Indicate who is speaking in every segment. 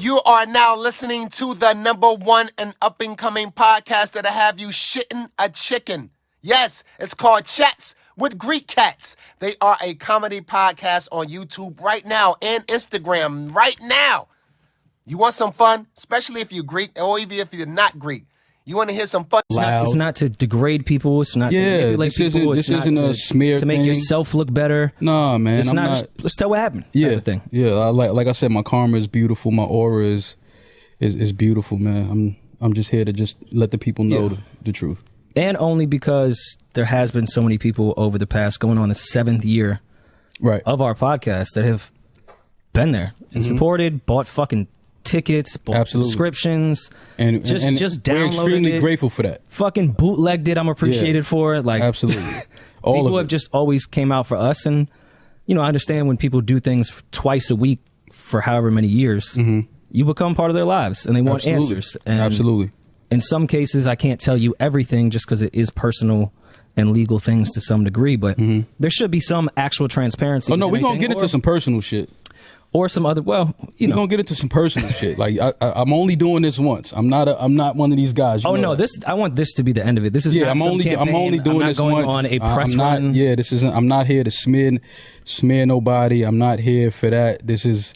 Speaker 1: You are now listening to the #1 and up-and-coming podcast that'll have you shitting a chicken. Yes, it's called Chats with Greek Cats. They are a comedy podcast on YouTube right now and Instagram right now. You want some fun, especially if you're Greek or even if you're not Greek. You want to hear some fun?
Speaker 2: It's not to degrade people. It's not to manipulate people.
Speaker 3: This isn't a smear
Speaker 2: to make
Speaker 3: thing.
Speaker 2: Yourself look better.
Speaker 3: No, man.
Speaker 2: It's not just, let's tell what happened.
Speaker 3: Yeah.
Speaker 2: Thing.
Speaker 3: Yeah. Like I said, my karma is beautiful. My aura is beautiful, man. I'm just here to just let the people know the truth.
Speaker 2: And only because there has been so many people over the past, going on the 7th year of our podcast that have been there and supported, bought fucking tickets, bought subscriptions, and just downloaded
Speaker 3: we're extremely
Speaker 2: it,
Speaker 3: grateful for that.
Speaker 2: Fucking bootlegged it. I'm appreciated for it. Like,
Speaker 3: absolutely.
Speaker 2: People have just always came out for us, and I understand when people do things twice a week for however many years, you become part of their lives, and they want answers. And in some cases, I can't tell you everything just because it is personal and legal things to some degree, but there should be some actual transparency.
Speaker 3: Oh no, we're gonna get into some personal shit.
Speaker 2: Or some other, we're
Speaker 3: gonna get into some personal shit. Like I'm only doing this once. I'm not one of these guys.
Speaker 2: Oh no, I want this to be the end of it. This is not
Speaker 3: I'm only doing this once.
Speaker 2: On a press run.
Speaker 3: This isn't. I'm not here to smear nobody. I'm not here for that. This is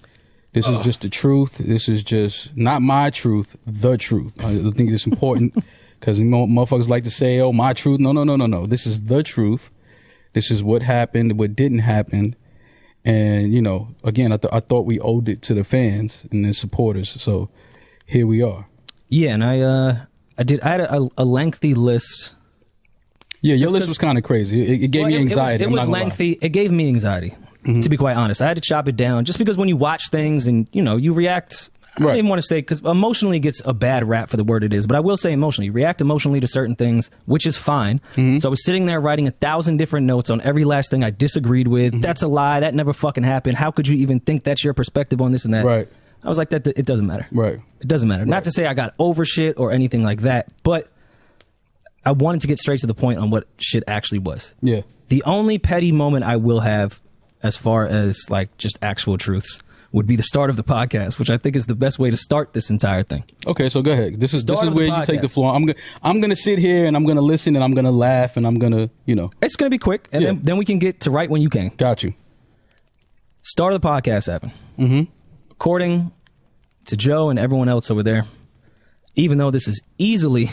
Speaker 3: just the truth. This is just not my truth. The truth. I think it's important because motherfuckers like to say, "Oh, my truth." No. This is the truth. This is what happened. What didn't happen. And, again, I thought we owed it to the fans and the supporters. So here we are.
Speaker 2: Yeah, and I had a lengthy list. Yeah,
Speaker 3: your list was kind of crazy. It gave me anxiety.
Speaker 2: It was lengthy. It gave me anxiety, to be quite honest. I had to chop it down just because when you watch things and, you react. I don't even want to say, because emotionally gets a bad rap for the word it is, but I will say emotionally. React emotionally to certain things, which is fine. So I was sitting there writing 1,000 different notes on every last thing I disagreed with. That's a lie. That never fucking happened. How could you even think that's your perspective on this and that?
Speaker 3: Right.
Speaker 2: I was like, that it doesn't matter.
Speaker 3: Right.
Speaker 2: It doesn't matter. Not to say I got over shit or anything like that, but I wanted to get straight to the point on what shit actually was.
Speaker 3: Yeah.
Speaker 2: The only petty moment I will have as far as like just actual truths would be the start of the podcast, which I think is the best way to start this entire thing.
Speaker 3: Okay, so go ahead. This is where you take the floor. I'm gonna sit here and I'm gonna listen and I'm gonna laugh and I'm gonna,
Speaker 2: It's gonna be quick, and then we can get to right when you can.
Speaker 3: Got you.
Speaker 2: Start of the podcast happened. According to Joe and everyone else over there, even though this is easily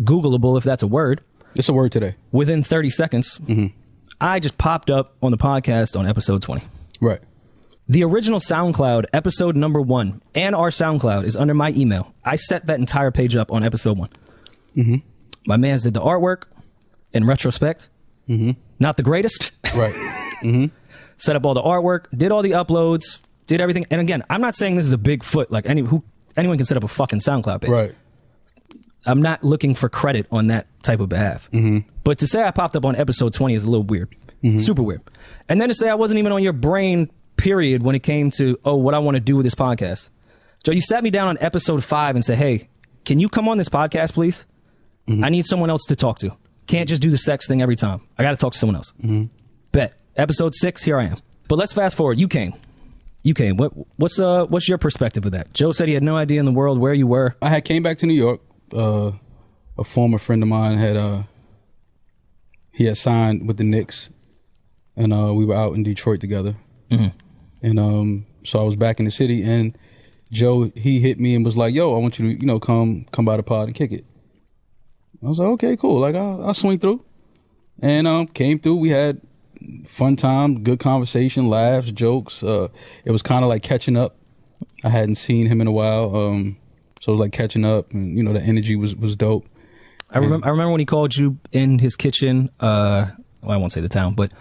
Speaker 2: Googleable, if that's a word.
Speaker 3: It's a word today.
Speaker 2: Within 30 seconds, I just popped up on the podcast on episode 20.
Speaker 3: Right.
Speaker 2: The original SoundCloud, episode #1, and our SoundCloud is under my email. I set that entire page up on episode 1. My mans did the artwork. In retrospect, not the greatest.
Speaker 3: Right.
Speaker 2: Set up all the artwork, did all the uploads, did everything. And again, I'm not saying this is a big foot. Like anyone can set up a fucking SoundCloud page.
Speaker 3: Right.
Speaker 2: I'm not looking for credit on that type of behalf. But to say I popped up on episode 20 is a little weird. Super weird. And then to say I wasn't even on your brain, period, when it came to, what I want to do with this podcast. Joe, you sat me down on episode 5 and said, hey, can you come on this podcast, please? I need someone else to talk to. Can't just do the sex thing every time. I got to talk to someone else. Bet. Episode 6, here I am. But let's fast forward. You came. What's your perspective of that? Joe said he had no idea in the world where you were.
Speaker 3: I came back to New York. A former friend of mine had signed with the Knicks, and we were out in Detroit together. And so I was back in the city, and Joe, he hit me and was like, yo, I want you to, come by the pod and kick it. I was like, okay, cool. Like, I'll swing through. And came through. We had fun time, good conversation, laughs, jokes. It was kind of like catching up. I hadn't seen him in a while. So it was like catching up, and, the energy was dope.
Speaker 2: I remember when he called you in his kitchen. I won't say the town, but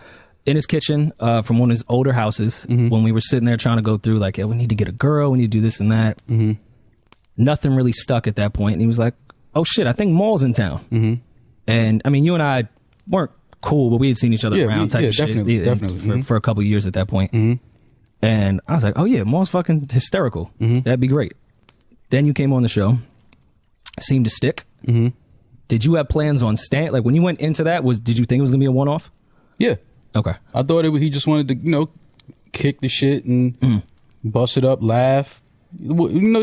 Speaker 2: in his kitchen from one of his older houses when we were sitting there trying to go through like, we need to get a girl, we need to do this and that. Nothing really stuck at that point. And he was like, oh shit, I think Mal's in town. And I mean, you and I weren't cool, but we had seen each other around type of
Speaker 3: definitely.
Speaker 2: shit for a couple of years at that point. And I was like, oh yeah, Mal's fucking hysterical. That'd be great. Then you came on the show, seemed to stick. Did you have plans on staying? Like when you went into that, did you think it was gonna be a one-off?
Speaker 3: Yeah.
Speaker 2: Okay.
Speaker 3: I thought he just wanted to, kick the shit and bust it up, laugh,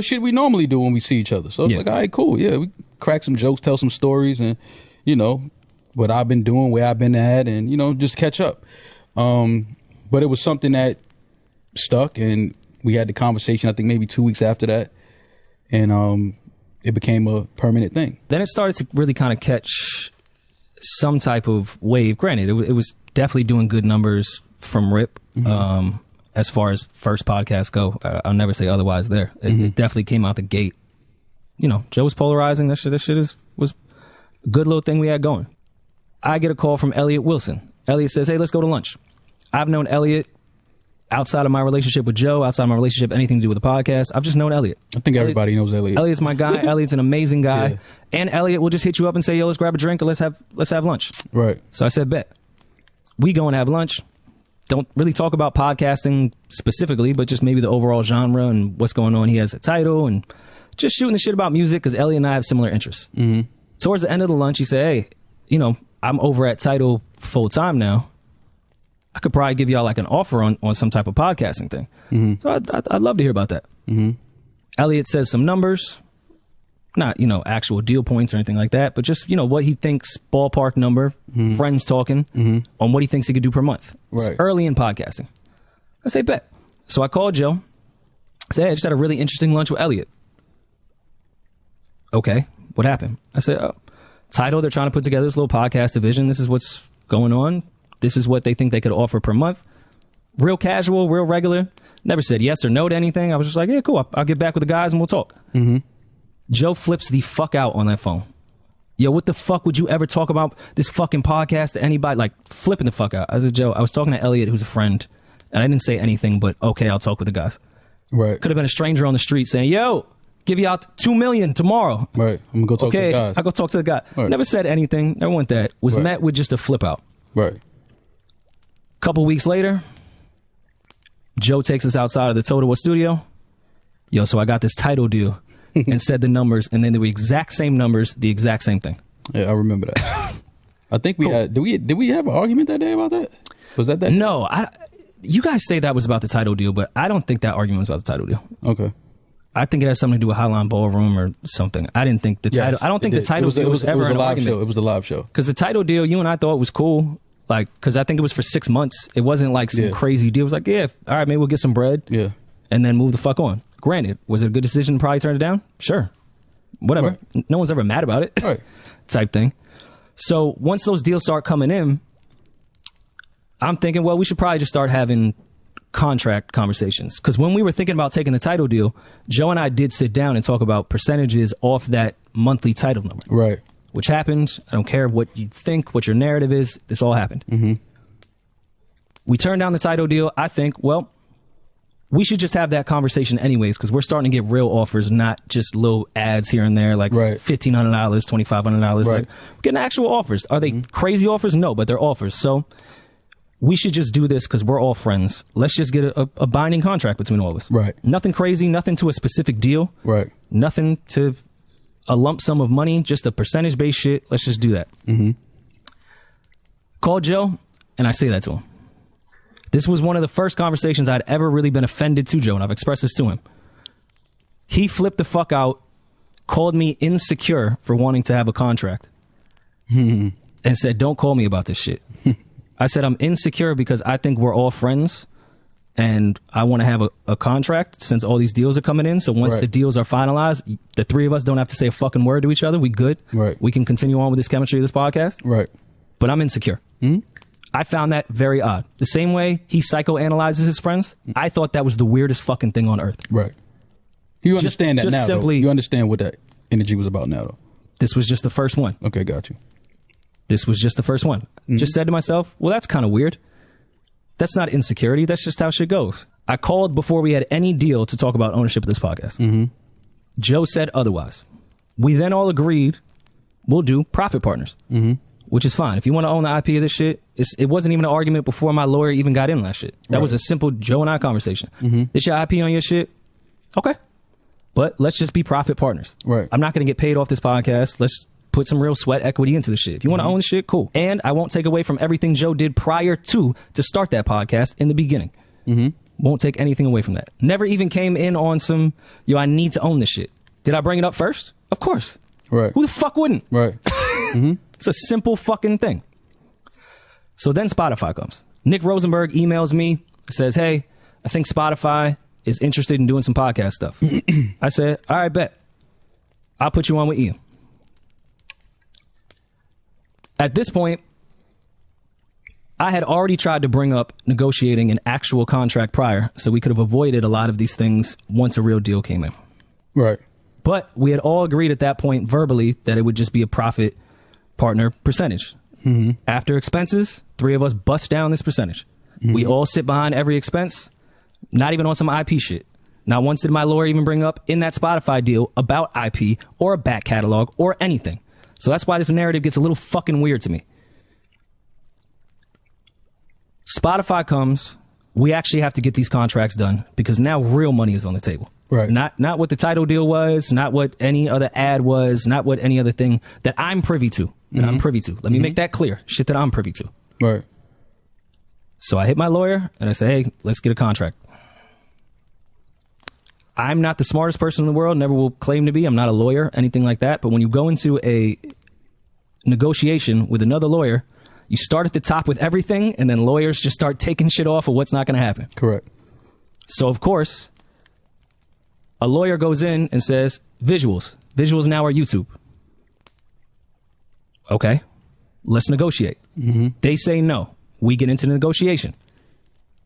Speaker 3: shit we normally do when we see each other. So it's like, all right, cool. Yeah, we crack some jokes, tell some stories, and, what I've been doing, where I've been at, and, just catch up. But it was something that stuck, and we had the conversation, I think maybe 2 weeks after that. And it became a permanent thing. Then
Speaker 2: it started to really kind of catch some type of wave. Granted, it was definitely doing good numbers from rip. As far as first podcasts go, I'll never say otherwise there. It definitely came out the gate. Joe was polarizing. That shit was a good little thing we had going. I get a call from Elliot Wilson. Elliot says, hey, let's go to lunch. I've known Elliot outside of my relationship with Joe, outside of my relationship, anything to do with the podcast. I've just known Elliot.
Speaker 3: I think everybody knows Elliot.
Speaker 2: Elliot's my guy. Elliot's an amazing guy. Yeah. And Elliot will just hit you up and say, yo, let's grab a drink or let's have lunch.
Speaker 3: Right.
Speaker 2: So I said, bet. We go and have lunch. Don't really talk about podcasting specifically, but just maybe the overall genre and what's going on. He has a title and just shooting the shit about music because Elliot and I have similar interests. Towards the end of the lunch, he said, hey, I'm over at Tidal full time now. I could probably give y'all like an offer on some type of podcasting thing. So I'd love to hear about that. Elliot says some numbers, not, actual deal points or anything like that, but just, what he thinks ballpark number, friends talking on what he thinks he could do per month.
Speaker 3: Right.
Speaker 2: It's early in podcasting. I say, bet. So I called Joe. I said, hey, I just had a really interesting lunch with Elliot. Okay, what happened? I said, oh, Tidal, they're trying to put together this little podcast division. This is what's going on. This is what they think they could offer per month. Real casual, real regular. Never said yes or no to anything. I was just like, yeah, cool. I'll get back with the guys and we'll talk. Joe flips the fuck out on that phone. Yo, what the fuck would you ever talk about this fucking podcast to anybody? Like, flipping the fuck out. I said, Joe, I was talking to Elliot, who's a friend, and I didn't say anything but, okay, I'll talk with the guys.
Speaker 3: Right.
Speaker 2: Could have been a stranger on the street saying, yo, give you out $2 million tomorrow.
Speaker 3: Right. I'm gonna go talk to the guys.
Speaker 2: I go talk to the guy.
Speaker 3: Right.
Speaker 2: Never said anything. Never went that. Was met with just a flip out.
Speaker 3: Right.
Speaker 2: Couple weeks later, Joe takes us outside of the Total War studio. Yo, so I got this Tidal deal and said the numbers, and then the exact same numbers, the exact same thing.
Speaker 3: Yeah, I remember that. I think we had. Did we have an argument that day about that? Was that?
Speaker 2: No, you guys say that was about the Tidal deal, but I don't think that argument was about the Tidal deal.
Speaker 3: Okay.
Speaker 2: I think it has something to do with Highline Ballroom or something. I didn't think the Tidal. I don't think the Tidal deal was ever an argument.
Speaker 3: It was a live show.
Speaker 2: Because the Tidal deal, you and I thought was cool. Like, because I think it was for 6 months. It wasn't like some crazy deal. It was like, yeah, all right, maybe we'll get some bread.
Speaker 3: Yeah.
Speaker 2: And then move the fuck on. Granted, was it a good decision to probably turn it down? Sure. Whatever. Right. No one's ever mad about it.
Speaker 3: Right.
Speaker 2: Type thing. So once those deals start coming in, I'm thinking, well, we should probably just start having contract conversations. Because when we were thinking about taking the Tidal deal, Joe and I did sit down and talk about percentages off that monthly Tidal number.
Speaker 3: Right.
Speaker 2: Which happened. I don't care what you think, what your narrative is. This all happened. We turned down the Tidal deal. I think, well, we should just have that conversation anyways, because we're starting to get real offers, not just little ads here and there, like $1,500, $2,500.
Speaker 3: Right.
Speaker 2: Like, we're getting actual offers. Are they crazy offers? No, but they're offers. So we should just do this because we're all friends. Let's just get a binding contract between all of us.
Speaker 3: Right.
Speaker 2: Nothing crazy, nothing to a specific deal.
Speaker 3: Right.
Speaker 2: Nothing to a lump sum of money, just a percentage-based shit. Let's just do that. Call Joe, and I say that to him. This was one of the first conversations I'd ever really been offended to Joe, and I've expressed this to him. He flipped the fuck out, called me insecure for wanting to have a contract, and said, don't call me about this shit. I said, I'm insecure because I think we're all friends, and I want to have a contract since all these deals are coming in. So once the deals are finalized, the three of us don't have to say a fucking word to each other. We good.
Speaker 3: Right.
Speaker 2: We can continue on with this chemistry of this podcast.
Speaker 3: Right.
Speaker 2: But I'm insecure. I found that very odd. The same way he psychoanalyzes his friends, I thought that was the weirdest fucking thing on earth.
Speaker 3: Right. You understand that now,
Speaker 2: simply,
Speaker 3: though. You understand what that energy was about now, though.
Speaker 2: This was just the first one.
Speaker 3: Okay, got you.
Speaker 2: This was just the first one. Just said to myself, well, that's kind of weird. That's not insecurity. That's just how shit goes. I called before we had any deal to talk about ownership of this podcast. Joe said otherwise. We then all agreed we'll do profit partners, which is fine. If you want to own the IP of this shit, it wasn't even an argument before my lawyer even got in on that shit. That was a simple Joe and I conversation. This your IP on your shit? Okay. But let's just be profit partners.
Speaker 3: Right.
Speaker 2: I'm not going to get paid off this podcast. Let's put some real sweat equity into the shit. If you want to own the shit, cool. And I won't take away from everything Joe did prior to start that podcast in the beginning. Won't take anything away from that. Never even came in on some, yo, I need to own this shit. Did I bring it up first? Of course.
Speaker 3: Right.
Speaker 2: Who the fuck wouldn't?
Speaker 3: Right.
Speaker 2: It's a simple fucking thing. So then Spotify comes. Nick Rosenberg emails me, says, hey, I think Spotify is interested in doing some podcast stuff. I said, all right, bet. I'll put you on with Ian. At this point, I had already tried to bring up negotiating an actual contract prior, so we could have avoided a lot of these things once a real deal came in.
Speaker 3: Right.
Speaker 2: But we had all agreed at that point verbally that it would just be a profit partner percentage. After expenses, 3 of us bust down this percentage. We all sit behind every expense, not even on some IP shit. Not once did my lawyer even bring up in that Spotify deal about IP or a back catalog or anything. So that's why this narrative gets a little fucking weird to me. Spotify comes, we actually have to get these contracts done because now real money is on the table.
Speaker 3: Right.
Speaker 2: Not what the title deal was, not what any other ad was, not what any other thing that I'm privy to. Let me make that clear. Shit that I'm privy to.
Speaker 3: Right.
Speaker 2: So I hit my lawyer and I say, hey, let's get a contract. I'm not the smartest person in the world, never will claim to be. I'm not a lawyer, anything like that. But when you go into a negotiation with another lawyer, you start at the top with everything, and then lawyers just start taking shit off of what's not going to happen.
Speaker 3: Correct.
Speaker 2: So, of course, a lawyer goes in and says, visuals. Visuals now are YouTube. Okay, let's negotiate. They say no. We get into the negotiation.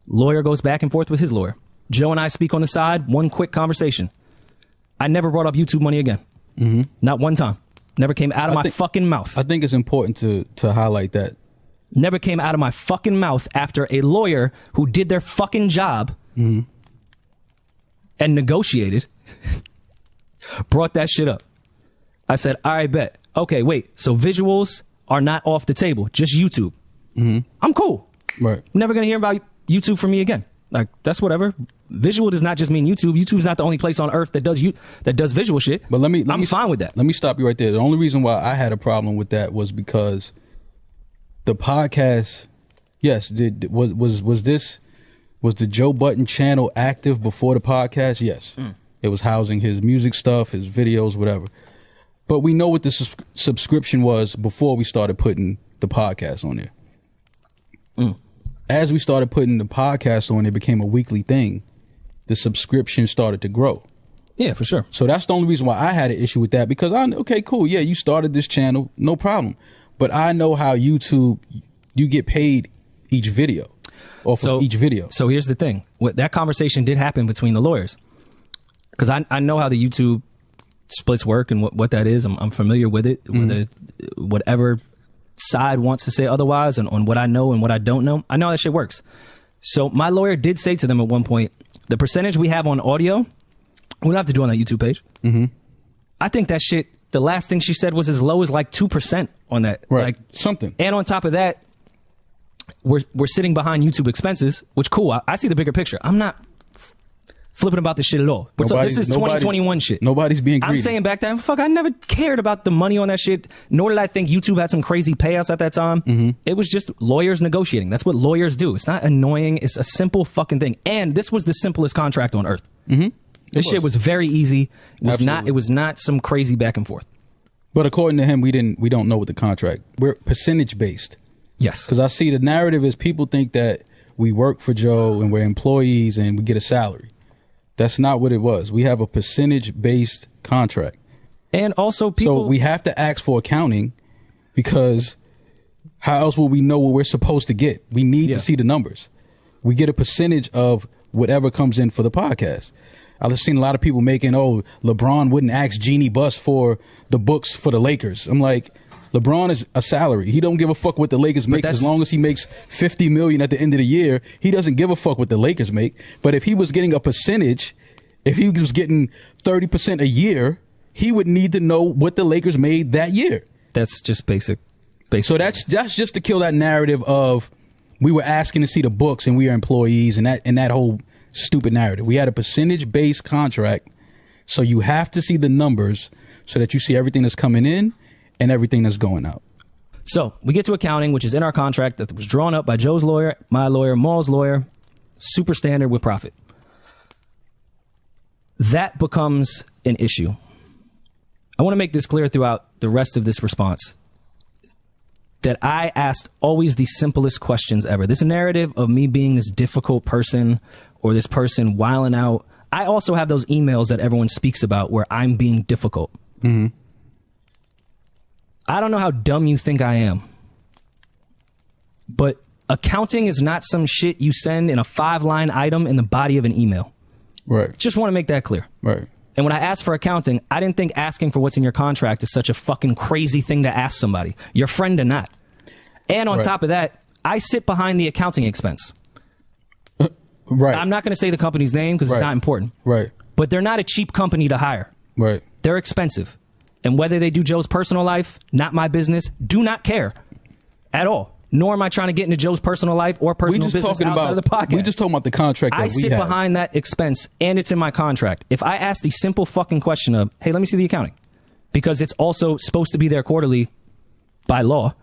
Speaker 2: Lawyer goes back and forth with his lawyer. Joe and I speak on the side, one quick conversation. I never brought up YouTube money again. Not one time. Never came out of my fucking mouth.
Speaker 3: I think it's important to highlight that.
Speaker 2: Never came out of my fucking mouth after a lawyer who did their fucking job and negotiated brought that shit up. I said, all right, bet. Okay, wait. So visuals are not off the table, just YouTube. I'm cool.
Speaker 3: Right.
Speaker 2: Never going to hear about YouTube from me again. Like, that's whatever. Visual does not just mean YouTube. YouTube's not the only place on earth that does visual shit.
Speaker 3: But
Speaker 2: I'm fine with that.
Speaker 3: Let me stop you right there. The only reason why I had a problem with that was because the podcast, yes, was the Joe Budden channel active before the podcast? Yes. It was housing his music stuff, his videos, whatever. But we know what the subscription was before we started putting the podcast on there. As we started putting the podcast on, it became a weekly thing. The subscription started to grow.
Speaker 2: Yeah, for sure.
Speaker 3: So that's the only reason why I had an issue with that, because okay, cool. Yeah, you started this channel, no problem. But I know how YouTube, you get paid each video off of each video. So
Speaker 2: here's the thing. That conversation did happen between the lawyers. Because I know how the YouTube splits work and what that is. I'm familiar with it. Whatever side wants to say otherwise and on what I know and what I don't know, I know how that shit works. So my lawyer did say to them at one point, the percentage we have on audio, we don't have to do on that YouTube page. I think that shit, the last thing she said was as low as like 2% on that.
Speaker 3: Right.
Speaker 2: Like
Speaker 3: something.
Speaker 2: And on top of that, we're sitting behind YouTube expenses, which cool. I see the bigger picture. I'm not flipping about this shit at all. But this is 2021 shit.
Speaker 3: Nobody's being greedy.
Speaker 2: I'm saying back then, fuck, I never cared about the money on that shit, nor did I think YouTube had some crazy payouts at that time. It was just lawyers negotiating. That's what lawyers do. It's not annoying. It's a simple fucking thing. And this was the simplest contract on earth. This shit was very easy. It was not some crazy back and forth.
Speaker 3: But according to him, we don't know what the contract. We're percentage based.
Speaker 2: Yes.
Speaker 3: Because I see the narrative is people think that we work for Joe and we're employees and we get a salary. That's not what it was. We have a percentage-based contract.
Speaker 2: And also people...
Speaker 3: So we have to ask for accounting because how else will we know what we're supposed to get? We need to see the numbers. We get a percentage of whatever comes in for the podcast. I've seen a lot of people making, LeBron wouldn't ask Jeannie Buss for the books for the Lakers. I'm like, LeBron is a salary. He don't give a fuck what the Lakers makes as long as he makes $50 million at the end of the year. He doesn't give a fuck what the Lakers make. But if he was getting a percentage, if he was getting 30% a year, he would need to know what the Lakers made that year.
Speaker 2: That's just basic.
Speaker 3: So that's just to kill that narrative of we were asking to see the books and we are employees and that whole stupid narrative. We had a percentage-based contract, so you have to see the numbers so that you see everything that's coming in and everything that's going out.
Speaker 2: So we get to accounting, which is in our contract that was drawn up by Joe's lawyer, my lawyer, Mal's lawyer. super standard with profit. That becomes an issue. I want to make this clear throughout the rest of this response, that I asked always the simplest questions ever. This narrative of me being this difficult person or this person wilding out, I also have those emails that everyone speaks about where I'm being difficult.
Speaker 3: Mm-hmm.
Speaker 2: I don't know how dumb you think I am, but accounting is not some shit you send in a 5-line item in the body of an email.
Speaker 3: Right.
Speaker 2: Just want to make that clear.
Speaker 3: Right.
Speaker 2: And when I asked for accounting, I didn't think asking for what's in your contract is such a fucking crazy thing to ask somebody, your friend or not. And on top of that, I sit behind the accounting expense.
Speaker 3: Right.
Speaker 2: I'm not going to say the company's name because it's not important.
Speaker 3: Right.
Speaker 2: But they're not a cheap company to hire.
Speaker 3: Right.
Speaker 2: They're expensive. And whether they do Joe's personal life, not my business, do not care at all. Nor am I trying to get into Joe's personal life or personal business outside of the podcast.
Speaker 3: We just talking about the contract that
Speaker 2: I sit behind that expense, and it's in my contract. If I ask the simple fucking question of, hey, let me see the accounting, because it's also supposed to be there quarterly by law.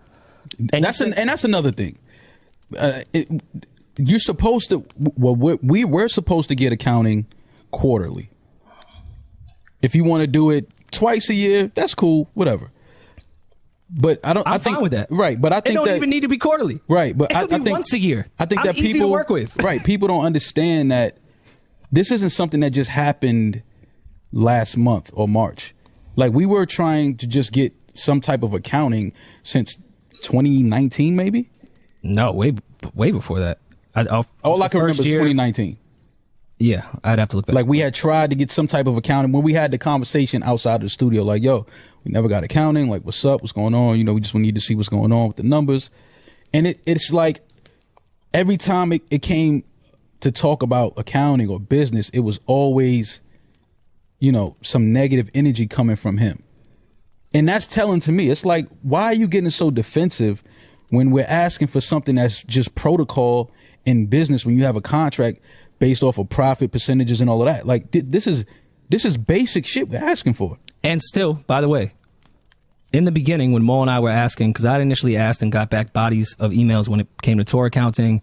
Speaker 2: And
Speaker 3: that's another thing. You're supposed to. Well, we're supposed to get accounting quarterly. If you want to do it twice a year, that's cool. Whatever. But I'm
Speaker 2: fine with that.
Speaker 3: Right, but I think
Speaker 2: it don't even need to be quarterly.
Speaker 3: Right, but
Speaker 2: it could be once a year.
Speaker 3: I think that
Speaker 2: easy
Speaker 3: people
Speaker 2: to work with.
Speaker 3: Right, people don't understand that this isn't something that just happened last month or March. Like, we were trying to just get some type of accounting since 2019, maybe.
Speaker 2: No, way before that.
Speaker 3: All I can remember is 2019.
Speaker 2: Yeah, I'd have to look back.
Speaker 3: Like, we had tried to get some type of accounting when we had the conversation outside of the studio. Like, yo, we never got accounting. Like, what's up? What's going on? You know, we just need to see what's going on with the numbers. And it's like every time it came to talk about accounting or business, it was always, you know, some negative energy coming from him. And that's telling to me. It's like, why are you getting so defensive when we're asking for something that's just protocol in business when you have a contract based off of profit percentages and all of that? Like, this is basic shit we're asking for.
Speaker 2: And still, by the way, in the beginning when Mo and I were asking, because I initially asked and got back bodies of emails when it came to tour accounting,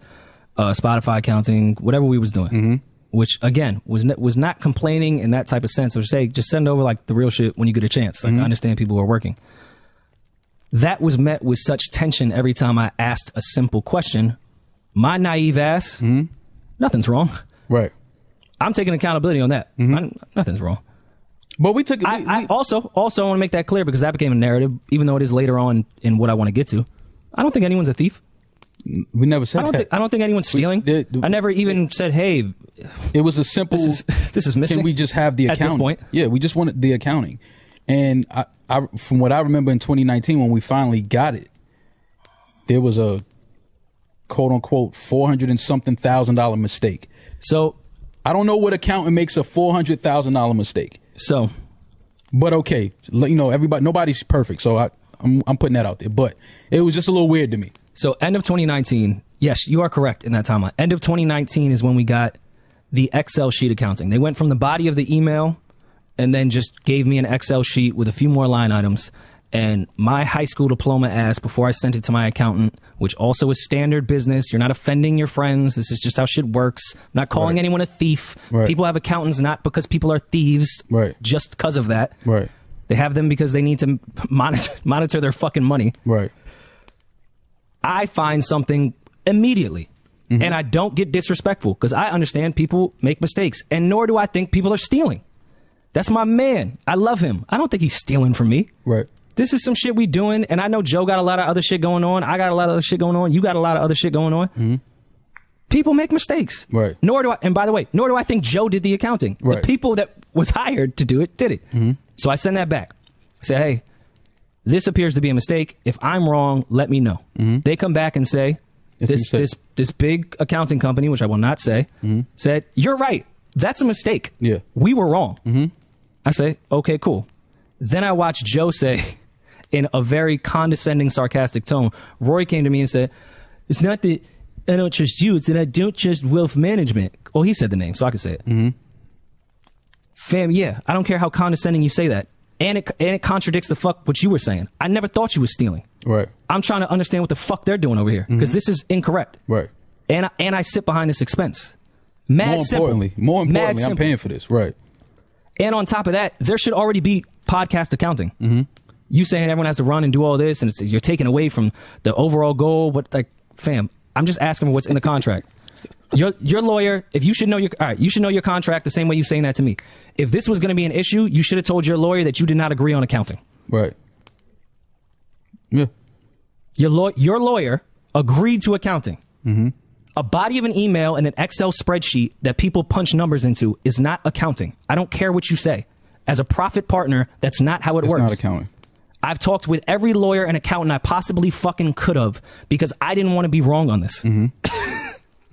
Speaker 2: Spotify accounting, whatever we was doing, which again was not complaining in that type of sense. Or say, just send over like the real shit when you get a chance. Like, I understand people are working. That was met with such tension every time I asked a simple question. My naive ass, nothing's wrong.
Speaker 3: Right.
Speaker 2: I'm taking accountability on that. Nothing's wrong.
Speaker 3: But we took it.
Speaker 2: I also want to make that clear, because that became a narrative, even though it is later on in what I want to get to. I don't think anyone's a thief.
Speaker 3: We never said that.
Speaker 2: I don't think anyone's stealing. I never even said, hey,
Speaker 3: it was a simple,
Speaker 2: this is missing.
Speaker 3: Can we just have the accounting?
Speaker 2: At this point?
Speaker 3: Yeah, we just wanted the accounting. And I from what I remember in 2019, when we finally got it, there was a quote unquote $400 and something thousand mistake.
Speaker 2: So
Speaker 3: I don't know what accountant makes a $400,000 mistake.
Speaker 2: So,
Speaker 3: but okay, you know, nobody's perfect. So I'm putting that out there, but it was just a little weird to me.
Speaker 2: So end of 2019. Yes, you are correct in that timeline. End of 2019 is when we got the Excel sheet accounting. They went from the body of the email and then just gave me an Excel sheet with a few more line items. And my high school diploma asked, before I sent it to my accountant, which also is standard business, you're not offending your friends. This is just how shit works. I'm not calling anyone a thief. People have accountants not because people are thieves, just because of that. They have them because they need to monitor their fucking money. I find something immediately, and I don't get disrespectful, because I understand people make mistakes, and nor do I think people are stealing. That's my man. I love him. I don't think he's stealing from me. This is some shit we doing, and I know Joe got a lot of other shit going on. I got a lot of other shit going on. You got a lot of other shit going on. People make mistakes. Nor do I, and by the way, nor do I think Joe did the accounting. The people that was hired to do it did it. So I send that back. I say, hey, this appears to be a mistake. If I'm wrong, let me know. They come back and say, this big accounting company, which I will not say, said, you're right. That's a mistake. We were wrong. I say, okay, cool. Then I watch Joe say, in a very condescending, sarcastic tone, Rory came to me and said, it's not that I don't trust you, it's that I don't trust wealth management. Well, he said the name, so I can say it. Fam, yeah, I don't care how condescending you say that. And it contradicts the fuck what you were saying. I never thought you was stealing. I'm trying to understand what the fuck they're doing over here, because this is incorrect. And I sit behind this expense. More
Speaker 3: importantly, I'm paying for this, right?
Speaker 2: And on top of that, there should already be podcast accounting. Mm-hmm. You saying everyone has to run and do all this, and you're taking away from the overall goal. What, like, fam? I'm just asking what's in the contract. Your lawyer, if you should know you should know your contract the same way you're saying that to me. If this was going to be an issue, you should have told your lawyer that you did not agree on accounting.
Speaker 3: Right. Yeah.
Speaker 2: Your lawyer agreed to accounting.
Speaker 3: Mm-hmm.
Speaker 2: A body of an email and an Excel spreadsheet that people punch numbers into is not accounting. I don't care what you say. As a profit partner, that's not how it works.
Speaker 3: It's not accounting.
Speaker 2: I've talked with every lawyer and accountant I possibly fucking could have because I didn't want to be wrong on this.
Speaker 3: Mm-hmm.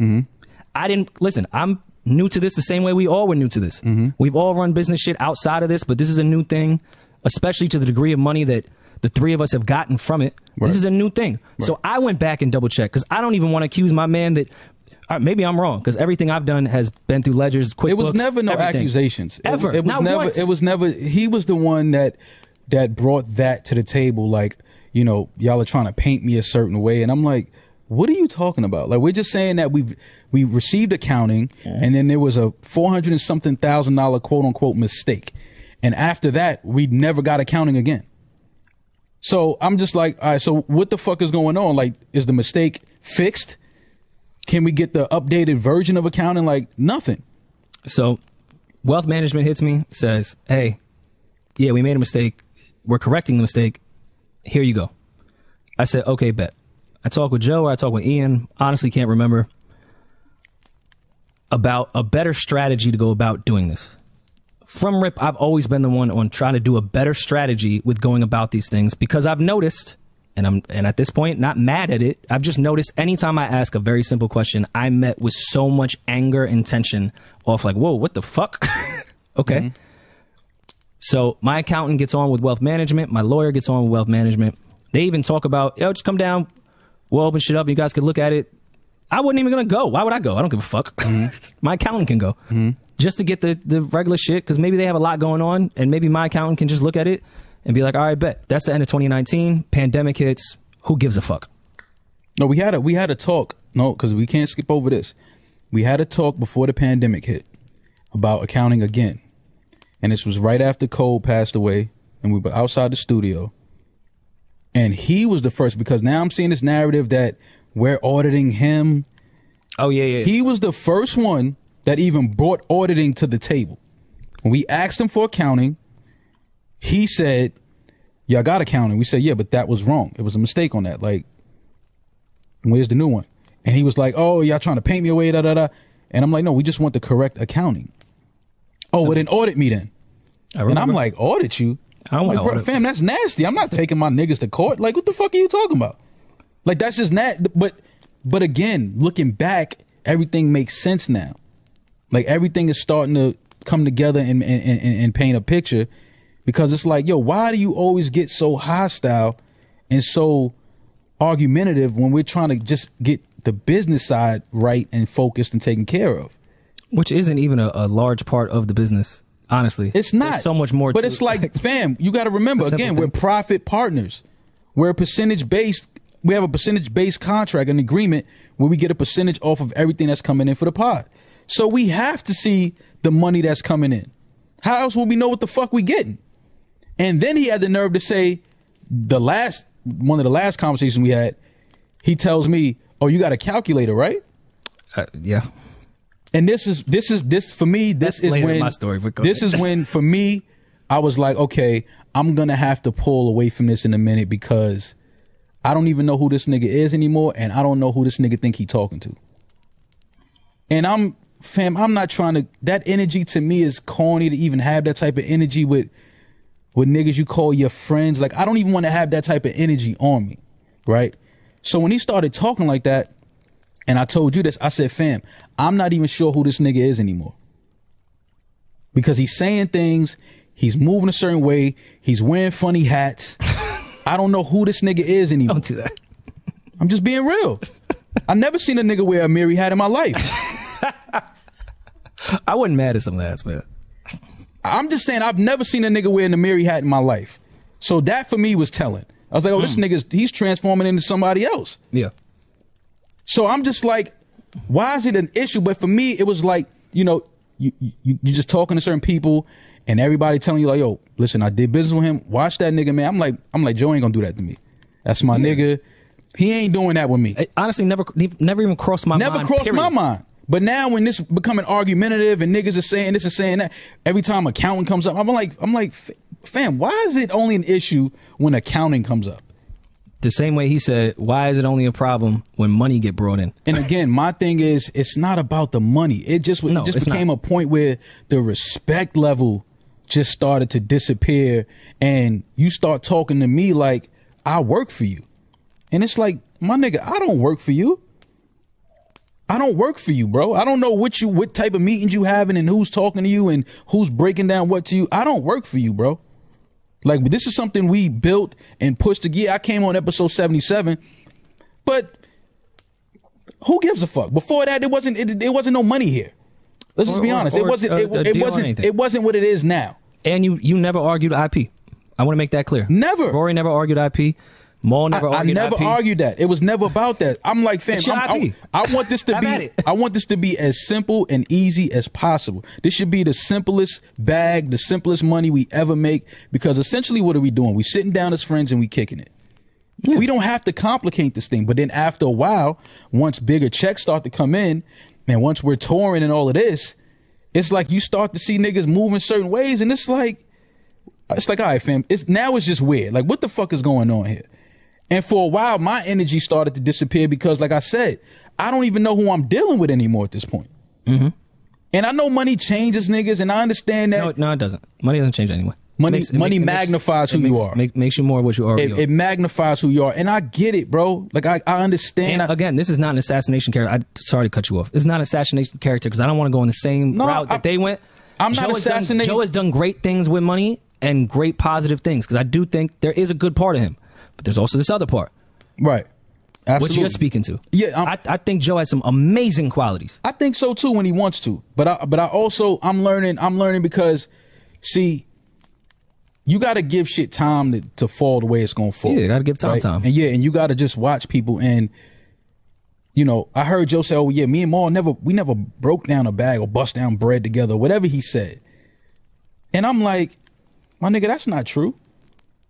Speaker 3: Mm-hmm.
Speaker 2: I'm new to this the same way we all were new to this.
Speaker 3: Mm-hmm.
Speaker 2: We've all run business shit outside of this, but this is a new thing, especially to the degree of money that the three of us have gotten from it. Right. This is a new thing. Right. So I went back and double checked because I don't even want to accuse my man that maybe I'm wrong because everything I've done has been through ledgers, QuickBooks.
Speaker 3: It was never no
Speaker 2: everything.
Speaker 3: accusations.
Speaker 2: Ever.
Speaker 3: It was
Speaker 2: Not
Speaker 3: never.
Speaker 2: once.
Speaker 3: It was never. He was the one that brought that to the table. Like, you know, y'all are trying to paint me a certain way, and I'm like, what are you talking about? Like, we're just saying that we received accounting, and then there was a $400 and something thousand quote unquote mistake, and after that we never got accounting again. So I'm just like, all right, so what the fuck is going on? Like, is the mistake fixed? Can we get the updated version of accounting? Like, nothing.
Speaker 2: So wealth management hits me, says, hey, yeah, we made a mistake. We're correcting the mistake. Here you go. I said, okay, bet. I talked with Joe or I talked with Ian. Honestly, can't remember. About a better strategy to go about doing this. From rip, I've always been the one on trying to do a better strategy with going about these things because I've noticed, and at this point, not mad at it. I've just noticed anytime I ask a very simple question, I'm met with so much anger and tension off like, whoa, what the fuck? Okay. Mm-hmm. So my accountant gets on with wealth management. My lawyer gets on with wealth management. They even talk about, yo, just come down. We'll open shit up. You guys could look at it. I wasn't even going to go. Why would I go? I don't give a fuck. Mm-hmm. My accountant can go. Mm-hmm. Just to get the regular shit, because maybe they have a lot going on, and maybe my accountant can just look at it and be like, all right, bet. That's the end of 2019. Pandemic hits. Who gives a fuck?
Speaker 3: No, we had a talk. No, because we can't skip over this. We had a talk before the pandemic hit about accounting again. And this was right after Cole passed away, and we were outside the studio. And he was the first, because now I'm seeing this narrative that we're auditing him.
Speaker 2: Oh, yeah.
Speaker 3: He was the first one that even brought auditing to the table. When we asked him for accounting, he said, y'all got accounting. We said, yeah, but that was wrong. It was a mistake on that. Like, where's the new one? And he was like, oh, y'all trying to paint me away, da-da-da. And I'm like, no, we just want the correct accounting. Oh, well, then audit me then. And I'm like, audit you?
Speaker 2: I'm like,
Speaker 3: bro, fam, that's nasty. I'm not taking my niggas to court. Like, what the fuck are you talking about? Like, that's just But again, looking back, everything makes sense now. Like, everything is starting to come together and paint a picture, because it's like, yo, why do you always get so hostile and so argumentative when we're trying to just get the business side right and focused and taken care of?
Speaker 2: Which isn't even a large part of the business, honestly.
Speaker 3: It's not.
Speaker 2: There's so much more.
Speaker 3: But it's like, fam, you got to remember, again, we're profit partners. We're a percentage-based. We have a percentage-based contract, an agreement where we get a percentage off of everything that's coming in for the pod. So we have to see the money that's coming in. How else will we know what the fuck we getting? And then he had the nerve to say, one of the last conversations we had, he tells me, oh, you got a calculator, right?
Speaker 2: Yeah.
Speaker 3: And this is for me, this is when
Speaker 2: my story,
Speaker 3: this is when, for me, I was like, okay, I'm going to have to pull away from this in a minute, because I don't even know who this nigga is anymore, and I don't know who this nigga think he talking to. And I'm not trying to, that energy to me is corny to even have that type of energy with niggas you call your friends. Like, I don't even want to have that type of energy on me, right? So when he started talking like that, and I told you this, I said, fam, I'm not even sure who this nigga is anymore. Because he's saying things, he's moving a certain way, he's wearing funny hats. I don't know who this nigga is anymore.
Speaker 2: Don't do that.
Speaker 3: I'm just being real. I never seen a nigga wear a Mary hat in my life.
Speaker 2: I wasn't mad at some of that, man.
Speaker 3: I'm just saying, I've never seen a nigga wearing a Mary hat in my life. So that for me was telling. I was like, oh, this nigga's, he's transforming into somebody else.
Speaker 2: Yeah.
Speaker 3: So I'm just like, Why is it an issue? But for me, it was like, you know, you just talking to certain people and everybody telling you like, yo, listen, I did business with him. Watch that nigga, man. I'm like, Joe ain't gonna do that to me. That's my nigga. He ain't doing that with me.
Speaker 2: It honestly, never even crossed my mind.
Speaker 3: Never crossed my mind. But now when this becoming argumentative and niggas are saying this and saying that, every time accounting comes up, I'm like, fam, why is it only an issue when accounting comes up?
Speaker 2: The same way he said, why is it only a problem when money get brought in?
Speaker 3: And again, my thing is, it's not about the money. It just became a point where the respect level just started to disappear, and you start talking to me like I work for you. And it's like, my nigga, I don't work for you. I don't work for you, bro. I don't know what type of meetings you having and who's talking to you and who's breaking down what to you. I don't work for you, bro. Like, this is something we built and pushed together. I came on episode 77, but who gives a fuck? Before that, it wasn't no money here. Let's just be honest. It wasn't what it is now.
Speaker 2: And you never argued IP. I want to make that clear.
Speaker 3: Never.
Speaker 2: Rory never argued IP. Mal never argued IP.
Speaker 3: I never argued that. It was never about that. I'm like, fam, I want this to be I want this to be as simple and easy as possible. This should be the simplest bag, the simplest money we ever make, because essentially what are we doing? We sitting down as friends and we kicking it. Yeah. We don't have to complicate this thing. But then after a while, once bigger checks start to come in, and once we're touring and all of this, it's like you start to see niggas moving certain ways, and it's like, all right, fam, it's just weird. Like, what the fuck is going on here? And for a while, my energy started to disappear because, like I said, I don't even know who I'm dealing with anymore at this point. Mm-hmm. And I know money changes niggas, and I understand that.
Speaker 2: No, it doesn't. Money doesn't change anyway.
Speaker 3: Money magnifies who you are.
Speaker 2: Makes you more what you already are.
Speaker 3: It magnifies who you are. And I get it, bro. Like, I understand.
Speaker 2: And again, this is not an assassination character. Sorry to cut you off. It's not an assassination character because I don't want to go in the same route that they went.
Speaker 3: I'm not assassinating.
Speaker 2: Joe has done great things with money and great positive things, because I do think there is a good part of him. But there's also this other part.
Speaker 3: Right. Absolutely.
Speaker 2: What you're speaking to.
Speaker 3: Yeah.
Speaker 2: I think Joe has some amazing qualities.
Speaker 3: I think so too when he wants to. But I also, I'm learning because, see, you got to give shit time to fall the way it's going to fall.
Speaker 2: Yeah, you got to give time.
Speaker 3: And and you got to just watch people. And, you know, I heard Joe say, oh yeah, me and Mal we never broke down a bag or bust down bread together, whatever he said. And I'm like, my nigga, that's not true.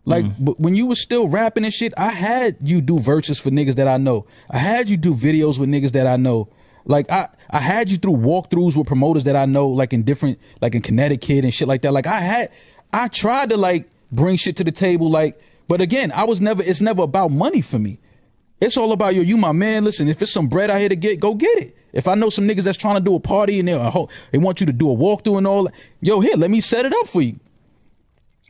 Speaker 3: Like, but when you was still rapping and shit, I had you do verses for niggas that I know. I had you do videos with niggas that I know. Like, I had you through walkthroughs with promoters that I know, like in Connecticut and shit like that. Like, I tried to like bring shit to the table. Like, but again, it's never about money for me. It's all about, you my man. Listen, if it's some bread out here to get, go get it. If I know some niggas that's trying to do a party and they want you to do a walkthrough and all that, here, let me set it up for you.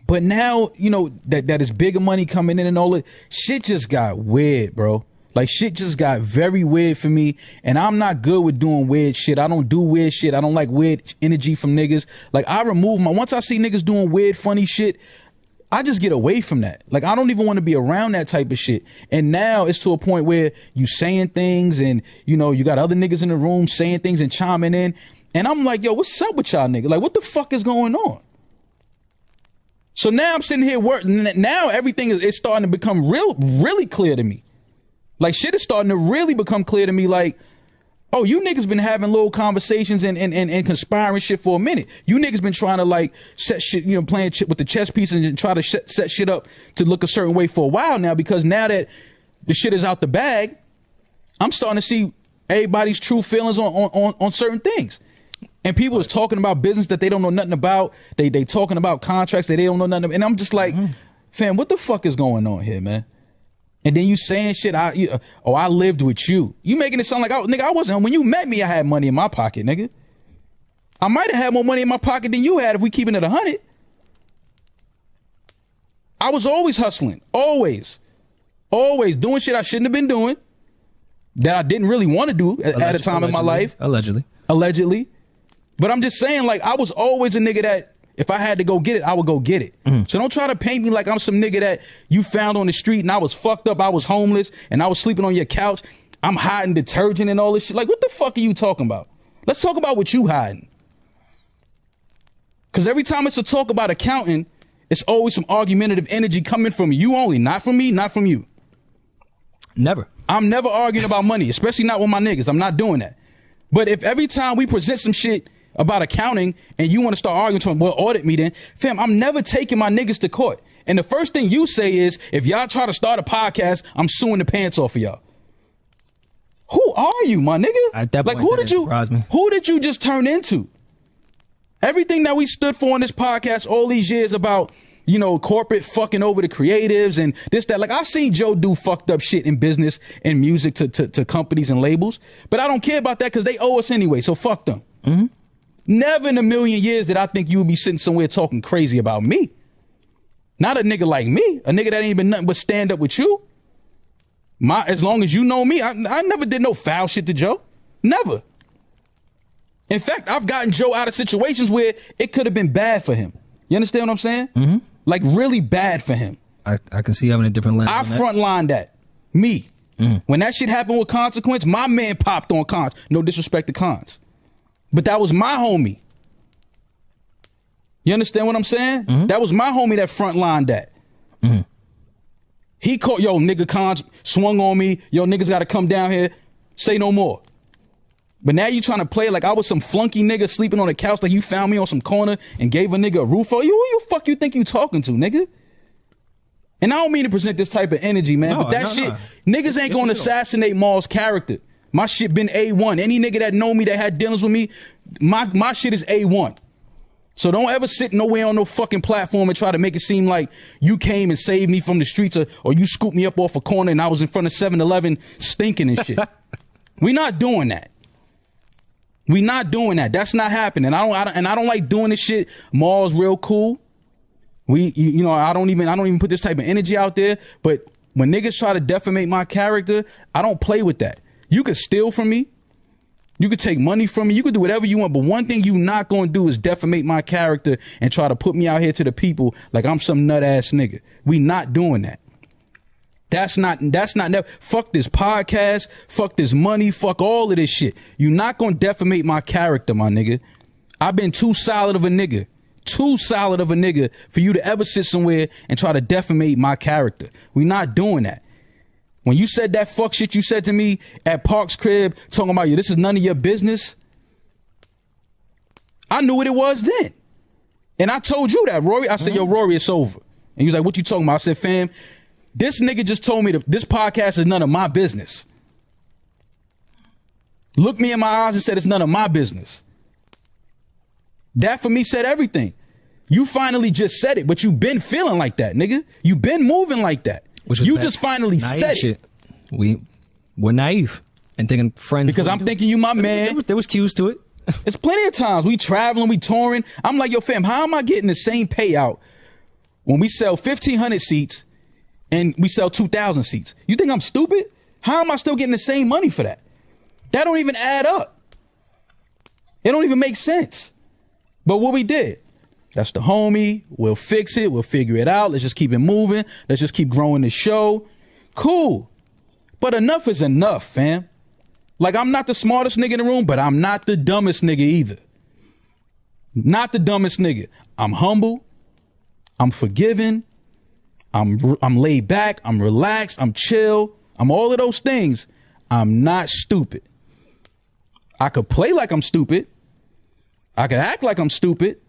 Speaker 3: But now, you know, that is bigger money coming in and all that. Shit just got weird, bro. Like, shit just got very weird for me. And I'm not good with doing weird shit. I don't do weird shit. I don't like weird energy from niggas. Like, once I see niggas doing weird, funny shit, I just get away from that. Like, I don't even want to be around that type of shit. And now it's to a point where you saying things and, you know, you got other niggas in the room saying things and chiming in. And I'm like, yo, what's up with y'all niggas? Like, what the fuck is going on? So now I'm sitting here working. Now everything is starting to become really clear to me. Like, shit is starting to really become clear to me. Like, oh, you niggas been having little conversations and conspiring shit for a minute. You niggas been trying to like set shit, you know, playing shit with the chess pieces and try to set shit up to look a certain way for a while now, because now that the shit is out the bag, I'm starting to see everybody's true feelings on certain things. And people is talking about business that they don't know nothing about. They talking about contracts that they don't know nothing about. And I'm just like, fam, what the fuck is going on here, man? And then you saying shit, I lived with you. You making it sound like, oh, nigga, I wasn't. When you met me, I had money in my pocket, nigga. I might have had more money in my pocket than you had if we keeping it 100. I was always hustling. Always doing shit I shouldn't have been doing, that I didn't really want to do at a time in my life. Allegedly. But I'm just saying, like, I was always a nigga that if I had to go get it, I would go get it. So don't try to paint me like I'm some nigga that you found on the street and I was fucked up, I was homeless, and I was sleeping on your couch. I'm hiding detergent and all this shit. Like, what the fuck are you talking about? Let's talk about what you hiding. Because every time it's a talk about accounting, it's always some argumentative energy coming from you only, not from me, not from you.
Speaker 2: Never.
Speaker 3: I'm never arguing about money, especially not with my niggas. I'm not doing that. But if every time we present some shit about accounting and you want to start arguing, well, audit me then, fam, I'm never taking my niggas to court. And the first thing you say is, if y'all try to start a podcast, I'm suing the pants off of y'all. Who are you, my nigga?
Speaker 2: At that point,
Speaker 3: who did you just turn into? Everything that we stood for on this podcast all these years about, you know, corporate fucking over the creatives and this, that. Like, I've seen Joe do fucked up shit in business and music to companies and labels, but I don't care about that because they owe us anyway, so fuck them.
Speaker 2: Mm-hmm.
Speaker 3: Never in a million years did I think you would be sitting somewhere talking crazy about me. Not a nigga like me, a nigga that ain't been nothing but stand up with you. As long as you know me, I never did no foul shit to Joe. Never. In fact, I've gotten Joe out of situations where it could have been bad for him. You understand what I'm saying?
Speaker 2: Mm-hmm.
Speaker 3: Like, really bad for him.
Speaker 2: I can see having a different lens.
Speaker 3: I frontlined that. Me. When that shit happened with Consequence, my man popped on Cons. No disrespect to Cons. But that was my homie. You understand what I'm saying? Mm-hmm. That was my homie that frontlined that. Mm-hmm. He called, yo, nigga, Cons swung on me. Yo, niggas got to come down here. Say no more. But now you trying to play like I was some flunky nigga sleeping on the couch, like you found me on some corner and gave a nigga a roof. Oh, you fuck you think you talking to, nigga? And I don't mean to present this type of energy, man, but that shit, niggas ain't going to assassinate Mal's character. My shit been A1. Any nigga that know me that had dealings with me, my shit is A1. So don't ever sit nowhere on no fucking platform and try to make it seem like you came and saved me from the streets or you scooped me up off a corner and I was in front of 7-Eleven stinking and shit. We not doing that. We not doing that. That's not happening. I don't like doing this shit. Mal's real cool. You know, I don't even put this type of energy out there. But when niggas try to defamate my character, I don't play with that. You could steal from me. You could take money from me. You could do whatever you want. But one thing you not going to do is defamate my character and try to put me out here to the people like I'm some nut ass nigga. We not doing that. That's not fuck this podcast, fuck this money, fuck all of this shit. You're not going to defamate my character, my nigga. I've been too solid of a nigga for you to ever sit somewhere and try to defamate my character. We not doing that. When you said that fuck shit you said to me at Park's crib, talking about you, this is none of your business. I knew what it was then. And I told you that, Rory. I said, yo, Rory, it's over. And he was like, what you talking about? I said, fam, this nigga just told me that this podcast is none of my business. Looked me in my eyes and said it's none of my business. That for me said everything. You finally just said it, but you been feeling like that, nigga. You been moving like that. You just finally said it.
Speaker 2: We're naive and thinking friends.
Speaker 3: Because I'm thinking you my man.
Speaker 2: There was cues to it.
Speaker 3: It's plenty of times we traveling, we touring. I'm like, yo, fam, how am I getting the same payout when we sell 1,500 seats and we sell 2,000 seats? You think I'm stupid? How am I still getting the same money for that? That don't even add up. It don't even make sense. But what we did, that's the homie. We'll fix it. We'll figure it out. Let's just keep it moving. Let's just keep growing the show. Cool. But enough is enough, fam. Like, I'm not the smartest nigga in the room, but I'm not the dumbest nigga either. Not the dumbest nigga. I'm humble. I'm forgiving. I'm laid back. I'm relaxed. I'm chill. I'm all of those things. I'm not stupid. I could play like I'm stupid. I could act like I'm stupid.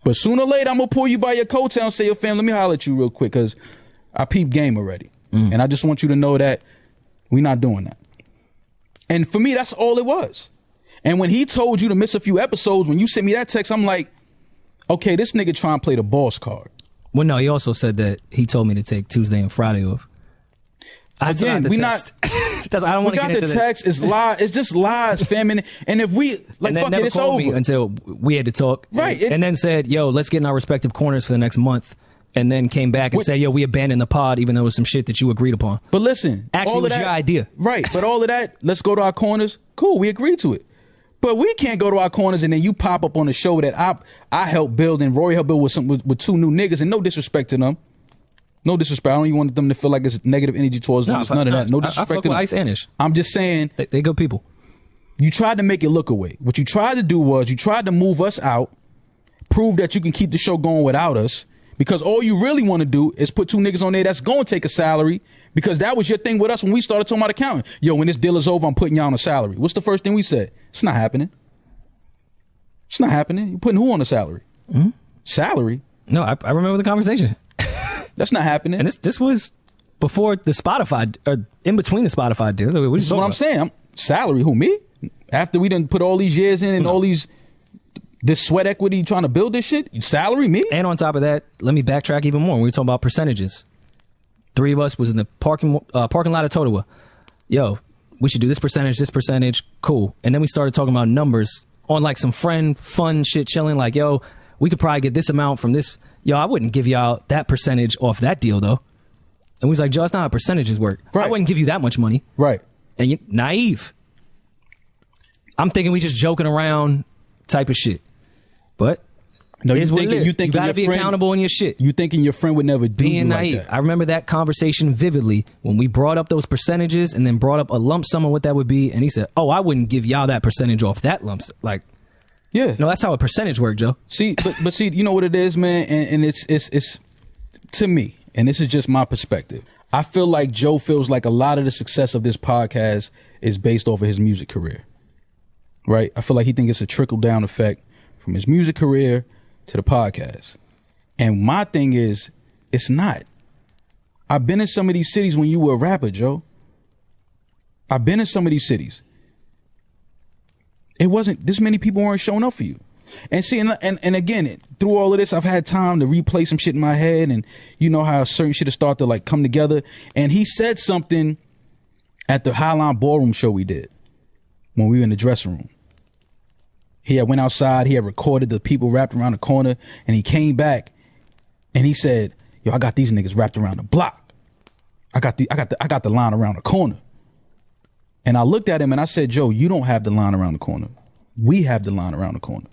Speaker 3: But sooner or later, I'm going to pull you by your coattail and say, yo, fam, let me holler at you real quick because I peep game already. And I just want you to know that we're not doing that. And for me, that's all it was. And when he told you to miss a few episodes, when you sent me that text, I'm like, okay, this nigga trying to play the boss card.
Speaker 2: Well, no, he also said that he told me to take Tuesday and Friday off.
Speaker 3: Again, we not.
Speaker 2: I don't want to get into
Speaker 3: the text. It's lies. It's just lies, fam. And if we like, fuck it, it's over.
Speaker 2: Until we had to talk,
Speaker 3: right?
Speaker 2: And then said, "Yo, let's get in our respective corners for the next month." And then came back and said, "Yo, we abandoned the pod, even though it was some shit that you agreed upon."
Speaker 3: But listen,
Speaker 2: actually, it was your idea,
Speaker 3: right? But all of that, let's go to our corners. Cool, we agreed to it. But we can't go to our corners and then you pop up on the show that I helped build and Rory helped build with two new niggas. And no disrespect to them. No disrespect. I don't even want them to feel like it's negative energy towards them. It's none of that. No disrespect to them.
Speaker 2: Ice and Ish.
Speaker 3: I'm just saying.
Speaker 2: They good people.
Speaker 3: You tried to make it look away. What you tried to do was you tried to move us out, prove that you can keep the show going without us, Because all you really want to do is put two niggas on there that's going to take a salary, because that was your thing with us when we started talking about accounting. Yo, when this deal is over, I'm putting y'all on a salary. What's the first thing we said? It's not happening. It's not happening. You're putting who on a salary? Mm-hmm. Salary?
Speaker 2: No, I remember the conversation.
Speaker 3: That's not happening.
Speaker 2: And this was before the Spotify, or in between the Spotify deal.
Speaker 3: This is what I'm saying. Salary, who, me? After we done put all these years in and all this sweat equity trying to build this shit, salary, me?
Speaker 2: And on top of that, let me backtrack even more. When we were talking about percentages, three of us was in the parking lot of Totowa. Yo, we should do this percentage, cool. And then we started talking about numbers on like some fun shit, chilling. Like, yo, we could probably get this amount from this. Yo, I wouldn't give y'all that percentage off that deal though. And we was like, Joe, that's not how percentages work. Right. I wouldn't give you that much money.
Speaker 3: Right.
Speaker 2: And you naive. I'm thinking we just joking around type of shit. But
Speaker 3: no, you
Speaker 2: gotta be accountable in your shit.
Speaker 3: You thinking your friend would never do
Speaker 2: being naive.
Speaker 3: Like that.
Speaker 2: I remember that conversation vividly when we brought up those percentages and then brought up a lump sum of what that would be, and he said, "Oh, I wouldn't give y'all that percentage off that lump sum." Like,
Speaker 3: yeah,
Speaker 2: no, that's how a percentage works, Joe.
Speaker 3: See, but see, you know what it is, man, and it's to me, and this is just my perspective. I feel like Joe feels like a lot of the success of this podcast is based off of his music career, right? I feel like he thinks it's a trickle down effect from his music career to the podcast. And my thing is, it's not. I've been in some of these cities when you were a rapper, Joe. I've been in some of these cities. It wasn't, this many people weren't showing up for you. And see, and again, through all of this, I've had time to replay some shit in my head, and you know how certain shit has started to like come together. And he said something at the Highline Ballroom show we did when we were in the dressing room. He had went outside, he had recorded the people wrapped around the corner, and he came back and he said, yo, I got these niggas wrapped around the block. I got the line around the corner. And I looked at him and I said, Joe, you don't have the line around the corner. We have the line around the corner.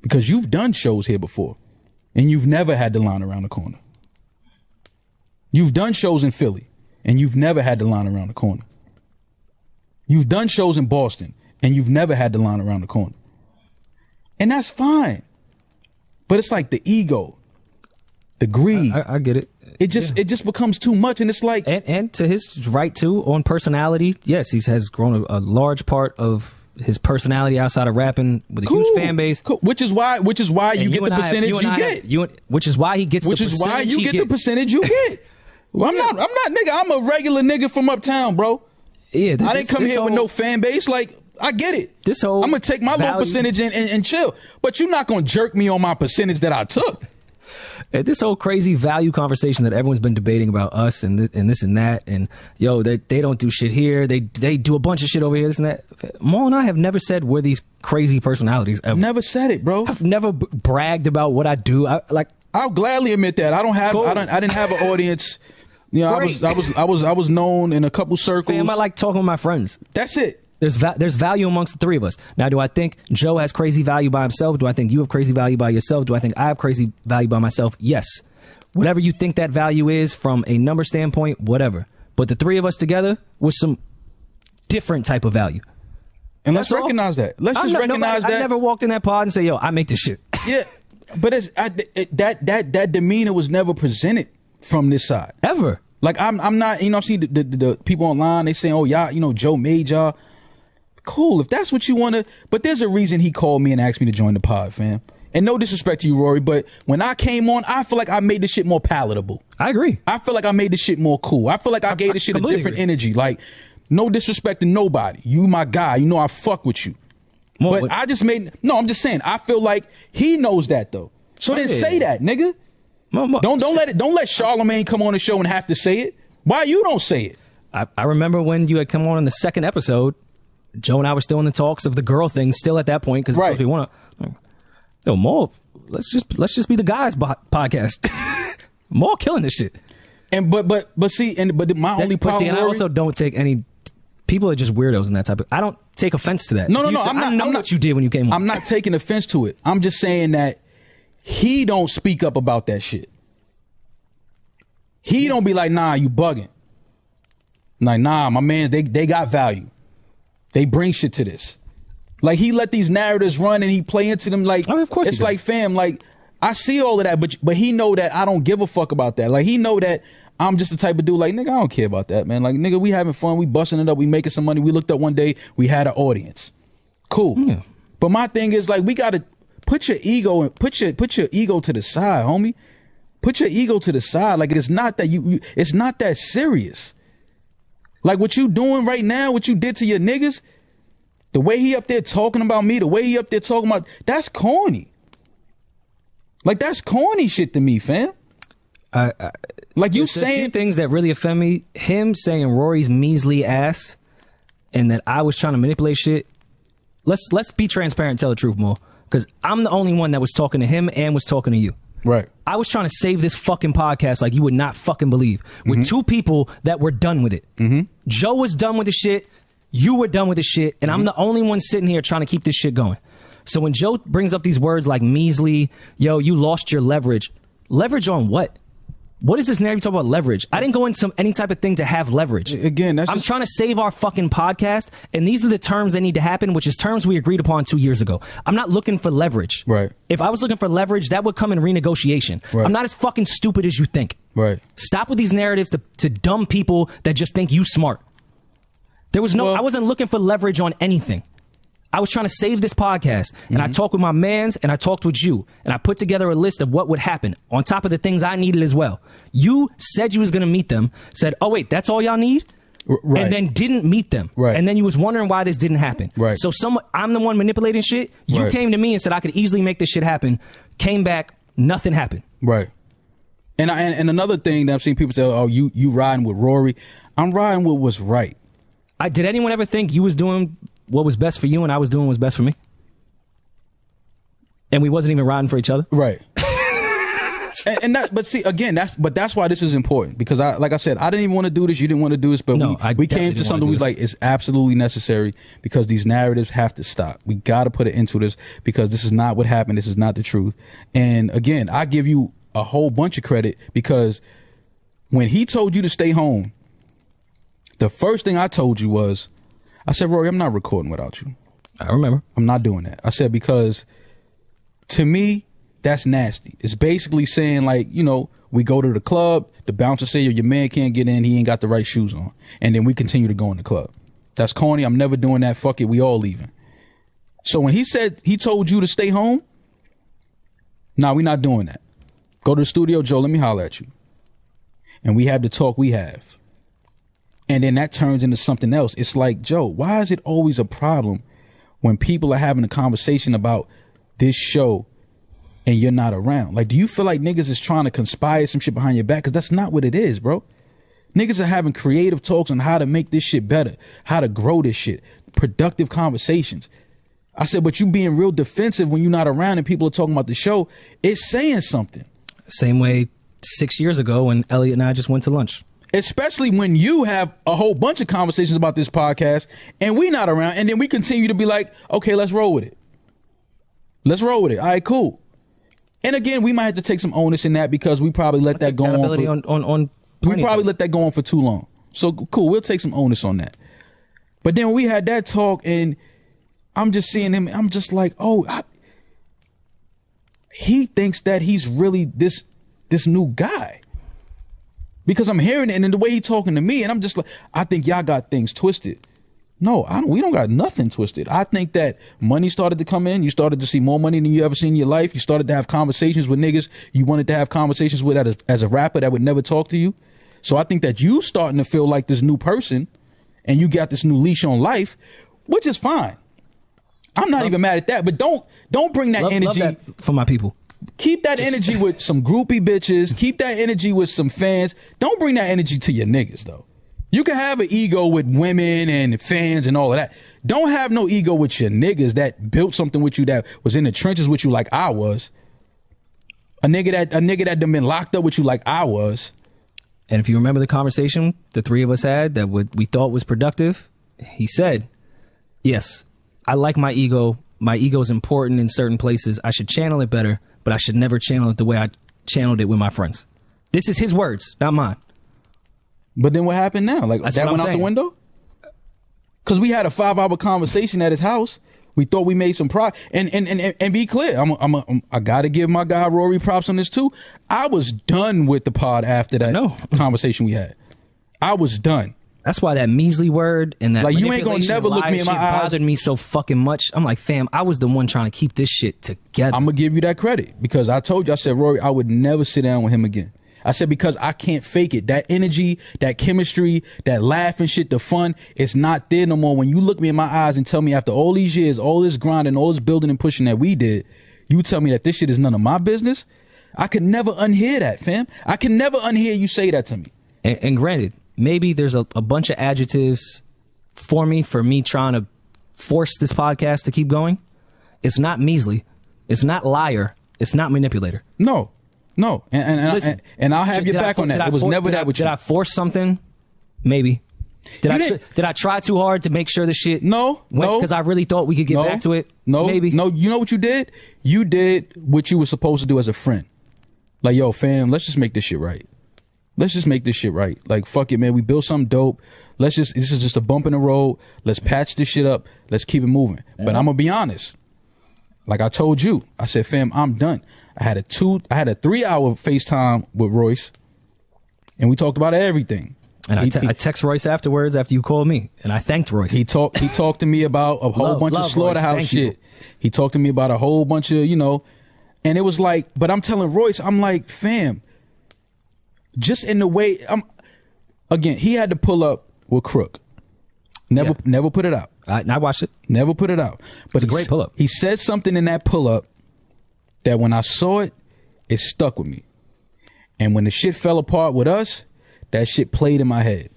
Speaker 3: Because you've done shows here before and you've never had the line around the corner. You've done shows in Philly and you've never had the line around the corner. You've done shows in Boston and you've never had the line around the corner. And that's fine. But it's like the ego, the greed.
Speaker 2: I get it.
Speaker 3: It just becomes too much. And it's like,
Speaker 2: and to his right too, on personality. Yes, he has grown a large part of his personality outside of rapping with a huge fan base.
Speaker 3: Cool. Which is why you get the percentage you get.
Speaker 2: Which is why he gets the percentage. Which is why you get the percentage you get.
Speaker 3: Well, I'm not nigga. I'm a regular nigga from uptown, bro.
Speaker 2: Yeah,
Speaker 3: I didn't come here with no fan base. Like, I get it. I'm gonna take my low percentage and chill. But you're not gonna jerk me on my percentage that I took.
Speaker 2: This whole crazy value conversation that everyone's been debating about us and this and that, and yo, they don't do shit here. They do a bunch of shit over here, this and that. Mal and I have never said we're these crazy personalities ever.
Speaker 3: Never said it, bro.
Speaker 2: I've never bragged about what I do.
Speaker 3: I'll gladly admit that. I didn't have an audience. You know, I was known in a couple circles.
Speaker 2: Fam, I like talking with my friends.
Speaker 3: That's it.
Speaker 2: There's value amongst the three of us. Now, do I think Joe has crazy value by himself? Do I think you have crazy value by yourself? Do I think I have crazy value by myself? Yes. Whatever you think that value is from a number standpoint, whatever. But the three of us together with some different type of value.
Speaker 3: And let's recognize that. Let's just recognize that.
Speaker 2: I never walked in that pod and say, yo, I make this shit.
Speaker 3: Yeah. But that demeanor was never presented from this side.
Speaker 2: Ever.
Speaker 3: Like, I'm not, you know, I see the people online, they saying, oh, y'all, you know, Joe made y'all. Cool, if that's what you want to, but there's a reason he called me and asked me to join the pod, fam. And no disrespect to you, Rory, but when I came on, I feel like I made this shit more palatable.
Speaker 2: I agree.
Speaker 3: I feel like I made this shit more cool. I feel like I gave this shit a different energy. Like, no disrespect to nobody. You my guy. You know I fuck with you. But I just I'm just saying, I feel like he knows that though. So then say that, nigga. Don't let Charlemagne come on the show and have to say it. Why you don't say it?
Speaker 2: I remember when you had come on in the second episode, Joe and I were still in the talks of the girl thing still at that point, because we want to. Yo, Mal, let's just be the guys podcast. Mal killing this shit.
Speaker 3: And but my only problem.
Speaker 2: And I also don't take any. People are just weirdos in that type of. I don't take offense to that.
Speaker 3: No. I'm not
Speaker 2: what you did when you came on.
Speaker 3: I'm not taking offense to it. I'm just saying that he don't speak up about that shit. He don't be like, nah, you bugging. Like, nah, my man, they got value. They bring shit to this. Like, he let these narratives run and he play into them like,
Speaker 2: of course
Speaker 3: it's like, fam, like, I see all of that, but he know that I don't give a fuck about that. Like, he know that I'm just the type of dude like, nigga, I don't care about that, man. Like, nigga, we having fun, we busting it up, we making some money. We looked up one day, we had an audience. Cool. Yeah. But my thing is, like, we gotta put your ego and put your ego to the side, homie. Put your ego to the side. Like, it's not that it's not that serious. Like, what you doing right now, what you did to your niggas, the way he up there talking about me, the way he up there talking about, that's corny. Like, that's corny shit to me, fam. Like, you saying
Speaker 2: things that really offend me. Him saying Rory's measly ass and that I was trying to manipulate shit. Let's be transparent and tell the truth more. Because I'm the only one that was talking to him and was talking to you.
Speaker 3: Right.
Speaker 2: I was trying to save this fucking podcast like you would not fucking believe. With two people that were done with it. Joe was done with the shit. You were done with the shit. And I'm the only one sitting here trying to keep this shit going. So when Joe brings up these words like measly, yo, you lost your leverage. Leverage on what? What is this narrative talk about leverage? I didn't go into any type of thing to have leverage.
Speaker 3: Again,
Speaker 2: I'm trying to save our fucking podcast, and these are the terms that need to happen, which is terms we agreed upon 2 years ago. I'm not looking for leverage.
Speaker 3: Right.
Speaker 2: If I was looking for leverage, that would come in renegotiation. Right. I'm not as fucking stupid as you think.
Speaker 3: Right.
Speaker 2: Stop with these narratives to dumb people that just think you smart. There was I wasn't looking for leverage on anything. I was trying to save this podcast, and I talked with my mans, and I talked with you, and I put together a list of what would happen on top of the things I needed as well. You said you was going to meet them, said, oh, wait, that's all y'all need? Right. And then didn't meet them.
Speaker 3: Right.
Speaker 2: And then you was wondering why this didn't happen.
Speaker 3: Right.
Speaker 2: So I'm the one manipulating shit. You came to me and said I could easily make this shit happen. Came back, nothing happened.
Speaker 3: Right. And another thing that I've seen people say, oh, you riding with Rory. I'm riding with what's right.
Speaker 2: Did anyone ever think you was doing what was best for you and I was doing what was best for me? And we wasn't even riding for each other?
Speaker 3: Right. But see, again, that's why this is important, because like I said, I didn't even want to do this. You didn't want to do this, but we came to something we was like, it's absolutely necessary, because these narratives have to stop. We got to put it into this, because this is not what happened. This is not the truth. And again, I give you a whole bunch of credit, because when he told you to stay home, the first thing I told you was, I said, Rory, I'm not recording without you.
Speaker 2: I remember.
Speaker 3: I'm not doing that. I said, because to me, that's nasty. It's basically saying, like, you know, we go to the club, the bouncer say your man can't get in, he ain't got the right shoes on, and then we continue to go in the club. That's corny. I'm never doing that. Fuck it. We all leaving. So when he said he told you to stay home, nah, we not doing that. Go to the studio, Joe, let me holler at you. And we have the talk we have. And then that turns into something else. It's like, Joe, why is it always a problem when people are having a conversation about this show and you're not around? Like, do you feel like niggas is trying to conspire some shit behind your back? Because that's not what it is, bro. Niggas are having creative talks on how to make this shit better, how to grow this shit, productive conversations. I said, but you being real defensive when you're not around and people are talking about the show, it's saying something.
Speaker 2: Same way 6 years ago when Elliot and I just went to lunch.
Speaker 3: Especially when you have a whole bunch of conversations about this podcast and we not around, and then we continue to be like, okay, let's roll with it. Let's roll with it. All right, cool. And again, we might have to take some onus in that, because we probably let that go on. We probably let that go on for too long. So cool, we'll take some onus on that. But then when we had that talk and I'm just seeing him, I'm just like, he thinks that he's really this new guy. Because I'm hearing it, and then the way he talking to me, and I'm just like, I think y'all got things twisted. No, we don't got nothing twisted. I think that money started to come in. You started to see more money than you ever seen in your life. You started to have conversations with niggas you wanted to have conversations with as a rapper that would never talk to you. So I think that you starting to feel like this new person, and you got this new leash on life, which is fine. I'm not even mad at that, but don't bring that energy.
Speaker 2: Love that for my people.
Speaker 3: Keep that energy with some groupie bitches. Keep that energy with some fans. Don't bring that energy to your niggas, though. You can have an ego with women and fans and all of that. Don't have no ego with your niggas that built something with you, that was in the trenches with you like I was. A nigga that done been locked up with you like I was.
Speaker 2: And if you remember the conversation the three of us had that we thought was productive, he said, yes, I like my ego. My ego is important in certain places. I should channel it better, but I should never channel it the way I channeled it with my friends. This is his words, not mine.
Speaker 3: But then what happened now? Like, that went out the window? Because we had a 5-hour conversation at his house We thought we made some pride. And be clear, I got to give my guy Rory props on this too. I was done with the pod after that conversation we had. I was done.
Speaker 2: That's why that measly word and that
Speaker 3: like you ain't gonna never look me in my eyes
Speaker 2: bothered me so fucking much. I'm like, fam, I was the one trying to keep this shit together.
Speaker 3: I'm gonna give you that credit because I told you, I said, Rory, I would never sit down with him again. I said, because I can't fake it. That energy, that chemistry, that laughing shit, the fun, it's not there no more. When you look me in my eyes and tell me after all these years, all this grinding, all this building and pushing that we did, you tell me that this shit is none of my business. I could never unhear that, fam. I can never unhear you say that to me.
Speaker 2: And granted, maybe there's a bunch of adjectives for me trying to force this podcast to keep going. It's not measly. It's not liar. It's not manipulator.
Speaker 3: No. Listen, and I'll have your back on that. It was never that with you.
Speaker 2: Did I force something? Maybe. Did I try too hard to make sure the shit
Speaker 3: No.
Speaker 2: Because I really thought we could get back to it?
Speaker 3: No.
Speaker 2: Maybe.
Speaker 3: No, you know what you did? You did what you were supposed to do as a friend. Like, yo, fam, let's just make this shit right. Let's just make this shit right. Like, fuck it, man. We built something dope. This is just a bump in the road. Let's patch this shit up. Let's keep it moving. Yeah. But I'm gonna be honest. Like I told you, I said, fam, I'm done. I had a 3-hour FaceTime with Royce, and we talked about everything.
Speaker 2: And I text Royce afterwards after you called me, and I thanked Royce.
Speaker 3: He talked to me about a whole bunch of slaughterhouse shit. He talked to me about a whole bunch of, and it was like, but I'm telling Royce, I'm like, fam, just in the way, again, he had to pull up with Crook. Never put it out.
Speaker 2: I watched it.
Speaker 3: Never put it out. But
Speaker 2: it's a great pull up.
Speaker 3: He said something in that pull up that when I saw it, it stuck with me. And when the shit fell apart with us, that shit played in my head.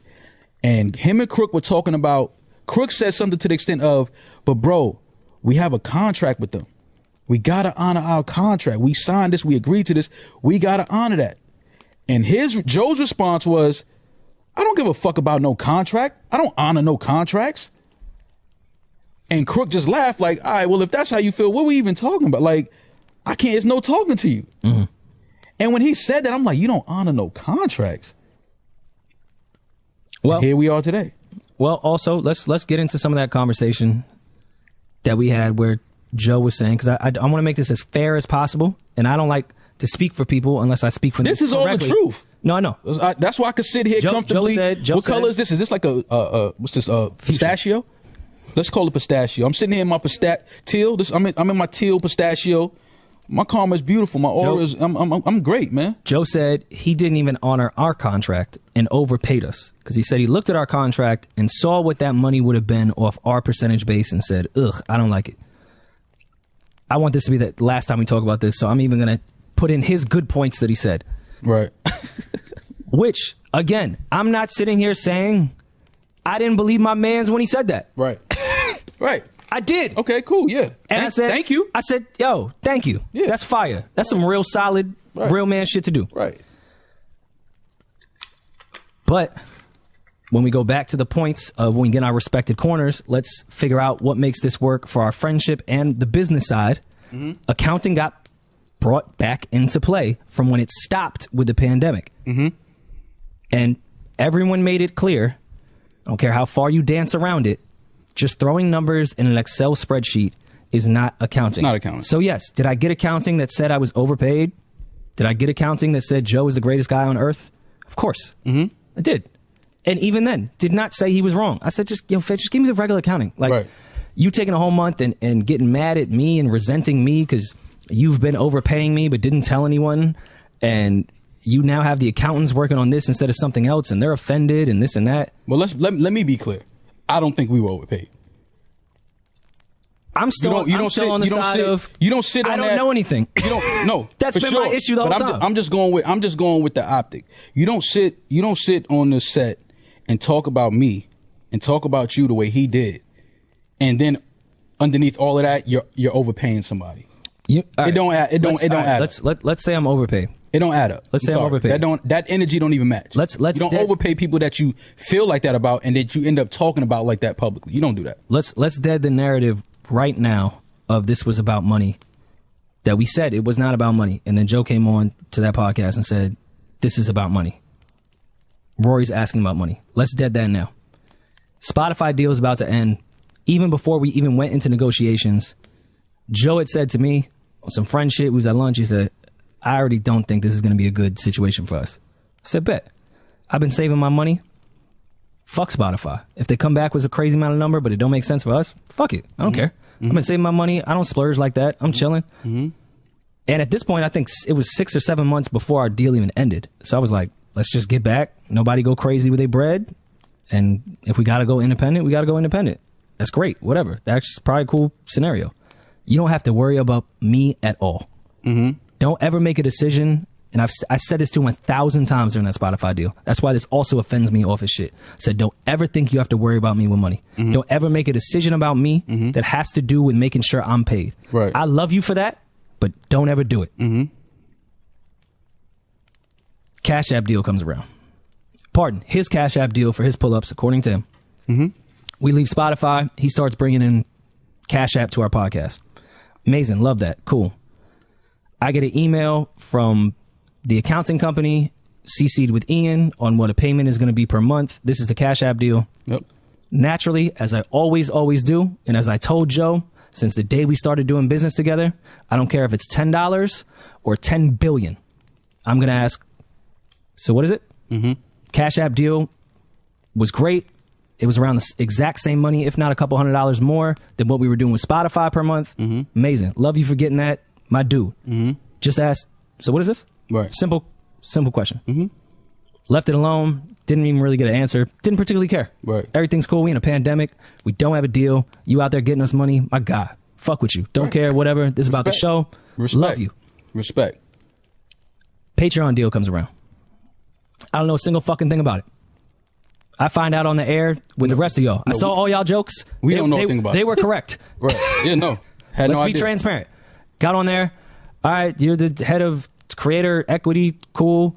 Speaker 3: And him and Crook were talking about, Crook said something to the extent of, but bro, we have a contract with them. We got to honor our contract. We signed this. We agreed to this. We got to honor that. And Joe's response was, I don't give a fuck about no contract. I don't honor no contracts. And Crook just laughed like, all right, well, if that's how you feel, what are we even talking about? Like, it's no talking to you. Mm-hmm. And when he said that, I'm like, you don't honor no contracts. Well, here we are today.
Speaker 2: Well, also, let's get into some of that conversation that we had where Joe was saying, because I want to make this as fair as possible, and I don't like to speak for people unless I speak for them.
Speaker 3: This is correctly. All the truth.
Speaker 2: No, I know.
Speaker 3: That's why I could sit here comfortably.
Speaker 2: Joe
Speaker 3: what color is this? Is this like what's this? Pistachio? Let's call it pistachio. I'm sitting here in my teal. I'm in my teal pistachio. My karma is beautiful. My aura is. I'm great, man.
Speaker 2: Joe said he didn't even honor our contract and overpaid us because he said he looked at our contract and saw what that money would have been off our percentage base and said, "Ugh, I don't like it." I want this to be the last time we talk about this, so I'm even gonna put in his good points that he said.
Speaker 3: Right.
Speaker 2: Which, again, I'm not sitting here saying I didn't believe my mans when he said that.
Speaker 3: Right. Right.
Speaker 2: I did.
Speaker 3: Okay, cool. Yeah.
Speaker 2: And I said,
Speaker 3: thank you.
Speaker 2: I said, yo, thank you. Yeah. That's fire. That's some real solid, real man shit to do.
Speaker 3: Right.
Speaker 2: But when we go back to the points of when we get in our respected corners, let's figure out what makes this work for our friendship and the business side. Mm-hmm. Accounting got brought back into play from when it stopped with the pandemic. Mm-hmm. And everyone made it clear, I don't care how far you dance around it, just throwing numbers in an Excel spreadsheet is not accounting.
Speaker 3: Not accounting.
Speaker 2: So yes, did I get accounting that said I was overpaid? Did I get accounting that said Joe is the greatest guy on earth? Of course. Mm-hmm. I did. And even then, did not say he was wrong. I said, just give me the regular accounting. Like, you taking a whole month and getting mad at me and resenting me because you've been overpaying me but didn't tell anyone, and you now have the accountants working on this instead of something else, and they're offended and this and that.
Speaker 3: Well, let me be clear. I don't think we were overpaid.
Speaker 2: I'm still on the side of
Speaker 3: you don't sit on
Speaker 2: I don't know anything.
Speaker 3: You don't know.
Speaker 2: That's been my issue the whole time.
Speaker 3: I'm just going with the optic. You don't sit on the set and talk about me and talk about you the way he did, and then underneath all of that, you're overpaying somebody. It don't add up.
Speaker 2: Let's say I'm overpaid.
Speaker 3: It don't add up.
Speaker 2: Let's say I'm overpaid.
Speaker 3: That energy don't even match. You don't overpay people that you feel like that about and that you end up talking about like that publicly. You don't do that.
Speaker 2: Let's dead the narrative right now of this was about money. That we said it was not about money, and then Joe came on to that podcast and said this is about money. Rory's asking about money. Let's dead that now. Spotify deal is about to end. even before we even went into negotiations, Joe had said to me on some friend shit, we was at lunch, he said, I already don't think this is going to be a good situation for us. I said, bet. I've been saving my money. Fuck Spotify. If they come back with a crazy amount of number, but it don't make sense for us, fuck it. I don't care. I've been saving my money. I don't splurge like that. I'm chilling. And at this point, I think it was 6 or 7 months before our deal even ended. So I was like, let's just get back. Nobody go crazy with their bread. And if we got to go independent, we got to go independent. That's great. Whatever. That's probably a cool scenario. You don't have to worry about me at all. Don't ever make a decision. And I said this to him 1,000 times during that Spotify deal. That's why this also offends me off his shit. I said, don't ever think you have to worry about me with money. Don't ever make a decision about me that has to do with making sure I'm paid.
Speaker 3: Right.
Speaker 2: I love you for that, but don't ever do it. Cash App deal comes around. Pardon, his Cash App deal for his pull-ups, according to him. We leave Spotify. He starts bringing in Cash App to our podcast. Amazing. Love that. Cool. I get an email from the accounting company, CC'd with Ian on what a payment is going to be per month. This is the Cash App deal.
Speaker 3: Yep.
Speaker 2: Naturally, as I always do, and as I told Joe, since the day we started doing business together, I don't care if it's $10 or $10 billion. I'm going to ask, so what is it? Cash App deal was great. It was around the exact same money, if not a couple $100 more than what we were doing with Spotify per month. Amazing. Love you for getting that, my dude. Just ask, so what is this?
Speaker 3: Right.
Speaker 2: Simple question. Left it alone. Didn't even really get an answer. Didn't particularly care.
Speaker 3: Right.
Speaker 2: Everything's cool. We in a pandemic. We don't have a deal. You out there getting us money. My God. Fuck with you. Don't care. Whatever. This is about the show. Love you.
Speaker 3: Respect.
Speaker 2: Patreon deal comes around. I don't know a single fucking thing about it. I find out on the air with the rest of y'all. I saw all y'all jokes.
Speaker 3: We don't know anything about it.
Speaker 2: They were correct.
Speaker 3: Right. Yeah, no. Had
Speaker 2: Let's
Speaker 3: no
Speaker 2: be
Speaker 3: idea.
Speaker 2: transparent. Got on there. All right, you're the head of creator equity. Cool.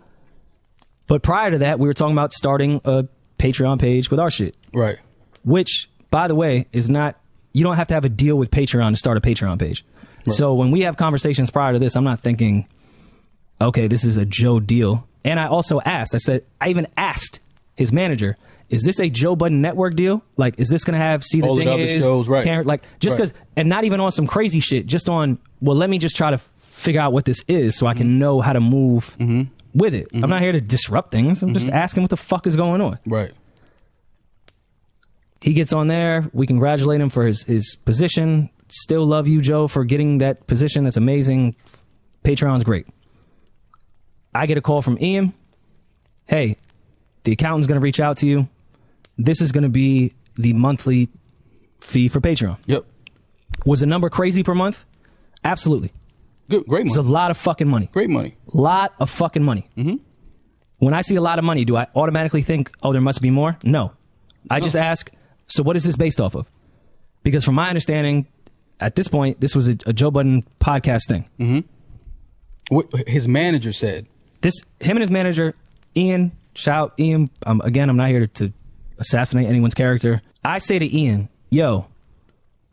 Speaker 2: But prior to that, we were talking about starting a Patreon page with our shit.
Speaker 3: Right.
Speaker 2: Which, by the way, is not, you don't have to have a deal with Patreon to start a Patreon page. Right. So when we have conversations prior to this, I'm not thinking, okay, this is a Joe deal. And I also asked, I even asked his manager, is this a Joe Budden network deal? Like, is this going to have See the
Speaker 3: all
Speaker 2: Thing
Speaker 3: the other
Speaker 2: Is?
Speaker 3: shows, right.
Speaker 2: Like, just because, and not even on some crazy shit, just on, well, let me just try to figure out what this is so I can know how to move with it. I'm not here to disrupt things. I'm just asking what the fuck is going on.
Speaker 3: Right.
Speaker 2: He gets on there. We congratulate him for his position. Still love you, Joe, for getting that position. That's amazing. Patreon's great. I get a call from Ian. Hey, the accountant's going to reach out to you. This is going to be the monthly fee for Patreon.
Speaker 3: Yep.
Speaker 2: Was the number crazy per month? Absolutely.
Speaker 3: Good. Great money.
Speaker 2: It's a lot of fucking money.
Speaker 3: Great money.
Speaker 2: Lot of fucking money. When I see a lot of money, do I automatically think, oh, there must be more? No. I just ask, so what is this based off of? Because from my understanding, at this point, this was a Joe Budden podcast thing.
Speaker 3: What his manager said.
Speaker 2: Him and his manager, Ian, shout Ian. Again, I'm not here to assassinate anyone's character. I say to Ian, yo,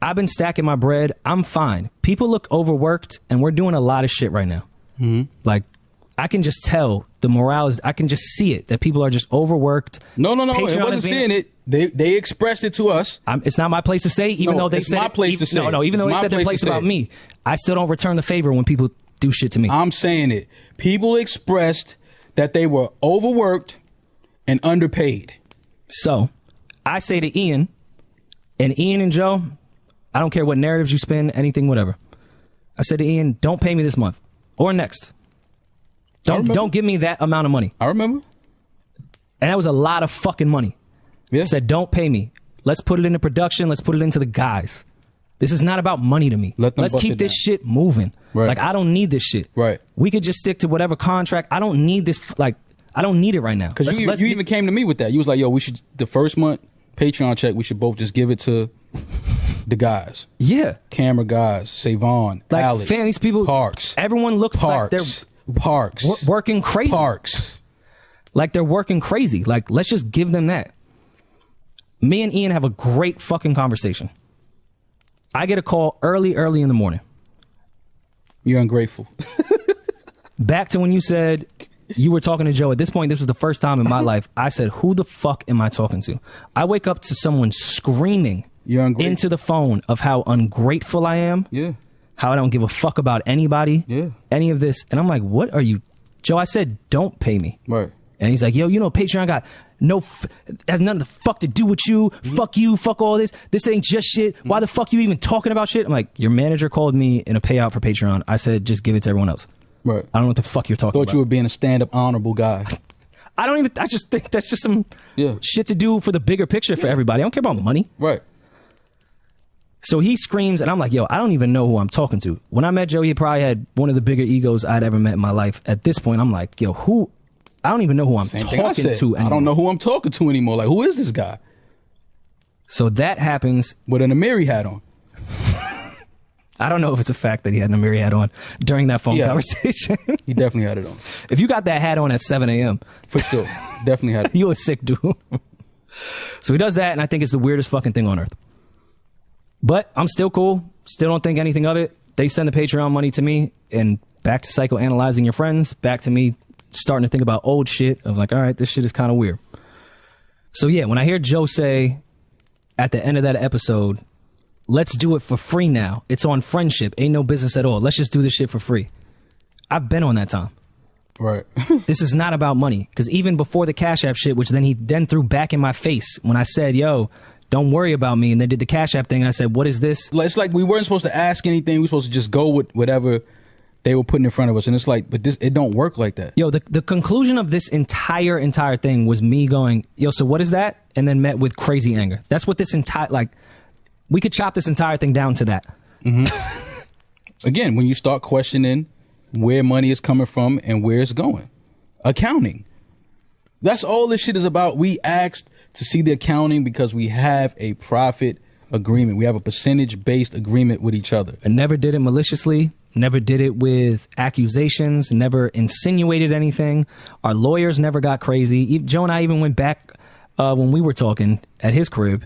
Speaker 2: I've been stacking my bread. I'm fine. People look overworked, and we're doing a lot of shit right now. Like, I can just tell the morale is, I can just see it, that people are just overworked.
Speaker 3: No.
Speaker 2: Patreon
Speaker 3: It wasn't seeing it. They expressed it to us.
Speaker 2: It's not my place to say, even though they
Speaker 3: it's
Speaker 2: said
Speaker 3: my place to say.
Speaker 2: even though they said their place about me, I still don't return the favor when people do shit to me.
Speaker 3: I'm saying it. People expressed that they were overworked and underpaid.
Speaker 2: So I say to Ian and Joe, I don't care what narratives you spin, anything, whatever. I said to Ian, don't pay me this month or next. Don't give me that amount of money.
Speaker 3: I remember.
Speaker 2: And that was a lot of fucking money.
Speaker 3: Yeah.
Speaker 2: I said, don't pay me. Let's put it into production. Let's put it into the guys. This is not about money to me. Let's keep this shit moving.
Speaker 3: Right.
Speaker 2: Like, I don't need this shit.
Speaker 3: Right.
Speaker 2: We could just stick to whatever contract. I don't need this. Like, I don't need it right now.
Speaker 3: Because you even came to me with that. You was like, yo, we should, the first month Patreon check, we should both just give it to the guys.
Speaker 2: Yeah.
Speaker 3: Camera guys, Savon,
Speaker 2: like,
Speaker 3: Alex,
Speaker 2: fam, these people,
Speaker 3: Parks.
Speaker 2: Everyone looks like they're working crazy.
Speaker 3: Parks.
Speaker 2: Like, they're working crazy. Like, let's just give them that. Me and Ian have a great fucking conversation. I get a call early in the morning.
Speaker 3: You're ungrateful.
Speaker 2: Back to when you said you were talking to Joe. At this point, this was the first time in my life I said, who the fuck am I talking to? I wake up to someone screaming
Speaker 3: You're ungrateful.
Speaker 2: into the phone of how ungrateful I am.
Speaker 3: Yeah.
Speaker 2: How I don't give a fuck about anybody.
Speaker 3: Yeah.
Speaker 2: Any of this. And I'm like, what are you? Joe, I said, don't pay me.
Speaker 3: Right.
Speaker 2: And he's like, yo, you know, Patreon got has nothing the fuck to do with you. Fuck you. Fuck all this. This ain't just shit. Why the fuck you even talking about shit? I'm like, your manager called me in a payout for Patreon. I said, just give it to everyone else.
Speaker 3: Right.
Speaker 2: I don't know what the fuck you're talking about.
Speaker 3: Thought you were being a stand-up honorable guy.
Speaker 2: I just think that's just some shit to do for the bigger picture for everybody. I don't care about money.
Speaker 3: Right.
Speaker 2: So he screams, and I'm like, yo, I don't even know who I'm talking to. When I met Joe, he probably had one of the bigger egos I'd ever met in my life. At this point, I'm like, yo, who? I don't even know who I'm talking to anymore.
Speaker 3: I don't know who I'm talking to anymore. Like, who is this guy?
Speaker 2: So that happens.
Speaker 3: With an Amiri hat on.
Speaker 2: I don't know if it's a fact that he had an Amiri hat on during that phone conversation.
Speaker 3: He definitely had it on.
Speaker 2: If you got that hat on at 7 a.m.
Speaker 3: For sure. Definitely had it.
Speaker 2: You a sick dude. So he does that, and I think it's the weirdest fucking thing on earth. But I'm still cool. Still don't think anything of it. They send the Patreon money to me, and back to psychoanalyzing your friends, back to me starting to think about old shit of like, all right, this shit is kind of weird. So yeah, when I hear Joe say at the end of that episode, let's do it for free now. It's on friendship. Ain't no business at all. Let's just do this shit for free. I've been on that time.
Speaker 3: Right.
Speaker 2: This is not about money. Because even before the Cash App shit, which then he threw back in my face when I said, yo, don't worry about me. And then did the Cash App thing. And I said, what is this?
Speaker 3: It's like we weren't supposed to ask anything. We were supposed to just go with whatever they were putting in front of us. And it's like, but it don't work like that.
Speaker 2: Yo, the conclusion of this entire thing was me going, yo, so what is that? And then met with crazy anger. That's what this entire, like, we could chop this entire thing down to that.
Speaker 3: Mm-hmm. Again, when you start questioning where money is coming from and where it's going. Accounting. That's all this shit is about. We asked to see the accounting because we have a profit agreement. We have a percentage-based agreement with each other.
Speaker 2: I never did it maliciously. Never did it with accusations. Never insinuated anything. Our lawyers never got crazy. Joe and I even went back when we were talking at his crib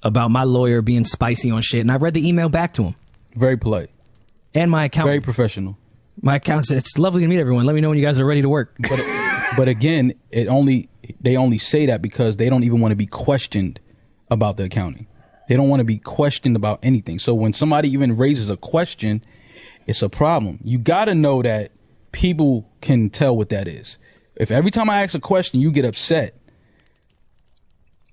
Speaker 2: about my lawyer being spicy on shit. And I read the email back to him.
Speaker 3: Very polite.
Speaker 2: And my accountant.
Speaker 3: Very professional.
Speaker 2: My accountant said, it's lovely to meet everyone. Let me know when you guys are ready to work.
Speaker 3: But again, they only say that because they don't even want to be questioned about the accounting. They don't want to be questioned about anything. So when somebody even raises a question, it's a problem. You got to know that people can tell what that is. If every time I ask a question, you get upset,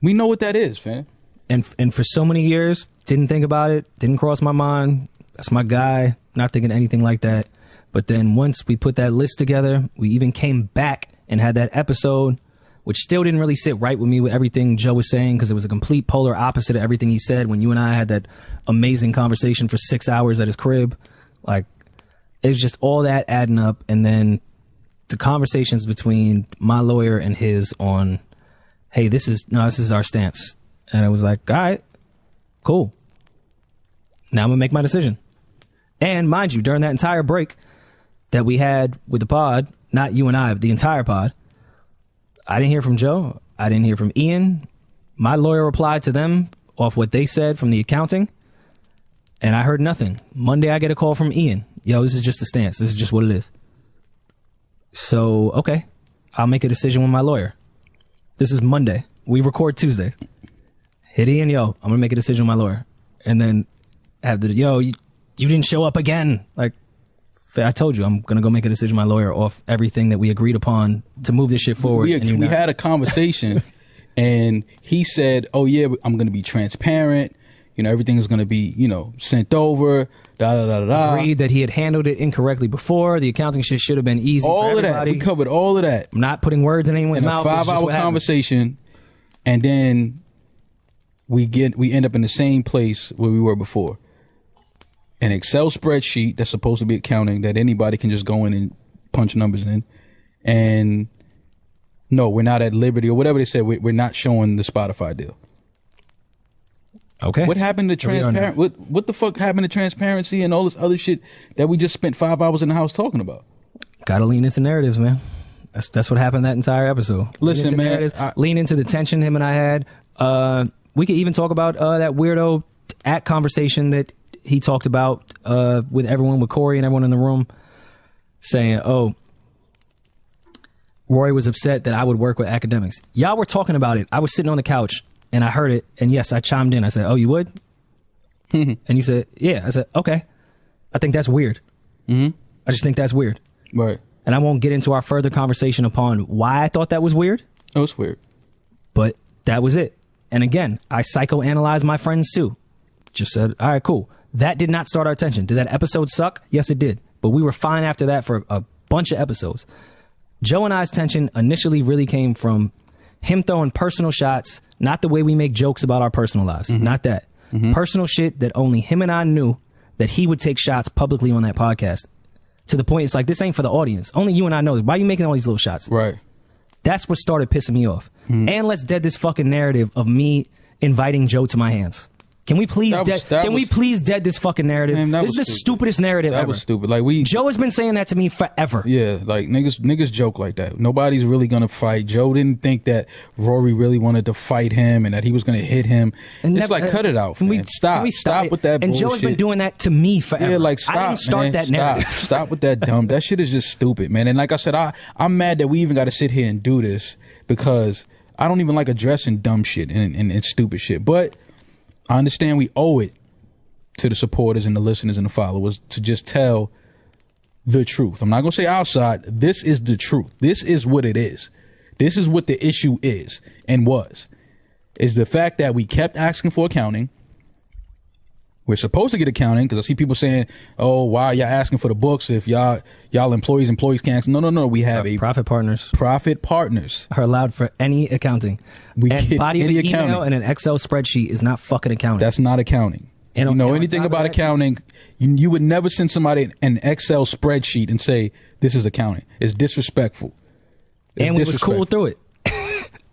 Speaker 3: we know what that is, fam.
Speaker 2: And for so many years, didn't think about it. Didn't cross my mind. That's my guy. Not thinking anything like that. But then once we put that list together, we even came back and had that episode, which still didn't really sit right with me with everything Joe was saying, because it was a complete polar opposite of everything he said when you and I had that amazing conversation for 6 hours at his crib. Like, it was just all that adding up. And then the conversations between my lawyer and his on, hey, this is our stance. And I was like, all right, cool. Now I'm going to make my decision. And mind you, during that entire break that we had with the pod, not you and I, but the entire pod, I didn't hear from Joe. I didn't hear from Ian. My lawyer replied to them off what they said from the accounting, and I heard nothing. Monday, I get a call from Ian. Yo, this is just the stance. This is just what it is. So, okay, I'll make a decision with my lawyer. This is Monday. We record Tuesday. Hit Ian, yo, I'm going to make a decision with my lawyer. And then have the, yo, you didn't show up again. Like, I told you, I'm going to go make a decision with my lawyer off everything that we agreed upon to move this shit forward.
Speaker 3: We had a conversation and he said, oh yeah, I'm going to be transparent. You know, everything is going to be, sent over,
Speaker 2: Agreed that he had handled it incorrectly before. The accounting shit should have been easy for everybody.
Speaker 3: All of that. We covered all of that.
Speaker 2: I'm not putting words in anyone's mouth.
Speaker 3: A 5-hour conversation. And then we end up in the same place where we were before. An Excel spreadsheet that's supposed to be accounting that anybody can just go in and punch numbers in. And no, we're not at liberty or whatever they said. We're not showing the Spotify deal.
Speaker 2: Okay.
Speaker 3: What happened to transparent? What the fuck happened to transparency and all this other shit that we just spent 5 hours in the house talking about?
Speaker 2: Gotta lean into narratives, man. That's what happened that entire episode.
Speaker 3: Listen, man.
Speaker 2: Lean into the tension him and I had. We could even talk about that weirdo conversation that he talked about with everyone, with Corey and everyone in the room, saying, oh, Rory was upset that I would work with academics. Y'all were talking about it. I was sitting on the couch and I heard it, and yes, I chimed in. I said, "Oh, you would?" And you said, "Yeah." I said, "Okay." I think that's weird. I just think that's weird.
Speaker 3: Right.
Speaker 2: And I won't get into our further conversation upon why I thought that was weird.
Speaker 3: It was weird.
Speaker 2: But that was it. And again, I psychoanalyzed my friends too. Just said, all right, cool. That did not start our tension. Did that episode suck? Yes, it did. But we were fine after that for a bunch of episodes. Joe and I's tension initially really came from him throwing personal shots, not the way we make jokes about our personal lives. Not that. Personal shit that only him and I knew, that he would take shots publicly on that podcast. To the point, it's like, this ain't for the audience. Only you and I know. Why are you making all these little shots?
Speaker 3: Right.
Speaker 2: That's what started pissing me off. And let's dead this fucking narrative of me inviting Joe to my hands. Can we please dead this fucking narrative?
Speaker 3: Man,
Speaker 2: this is the stupidest narrative ever.
Speaker 3: That was stupid. Like
Speaker 2: Joe has been saying that to me forever.
Speaker 3: Yeah, like niggas joke like that. Nobody's really gonna fight. Joe didn't think that Rory really wanted to fight him and that he was gonna hit him. And it's like, cut it out, man. Stop with that bullshit.
Speaker 2: And Joe has been doing that to me forever.
Speaker 3: Yeah, like, stop,
Speaker 2: I didn't start
Speaker 3: man.
Speaker 2: that narrative.
Speaker 3: Stop with that dumb. That shit is just stupid, man. And like I said, I'm mad that we even got to sit here and do this because I don't even like addressing dumb shit and stupid shit. But I understand we owe it to the supporters and the listeners and the followers to just tell the truth. I'm not going to say outside. This is the truth. This is what it is. This is what the issue is and was. Is the fact that we kept asking for accounting. We're supposed to get accounting because I see people saying, "Oh, why are y'all asking for the books if y'all employees can't?" No. We have
Speaker 2: profit partners.
Speaker 3: Profit partners
Speaker 2: Are allowed for any accounting. And body of an email and an Excel spreadsheet is not fucking accounting.
Speaker 3: That's not accounting. And you know anything about accounting, you would never send somebody an Excel spreadsheet and say, "This is accounting." It's disrespectful.
Speaker 2: And we was cool through it.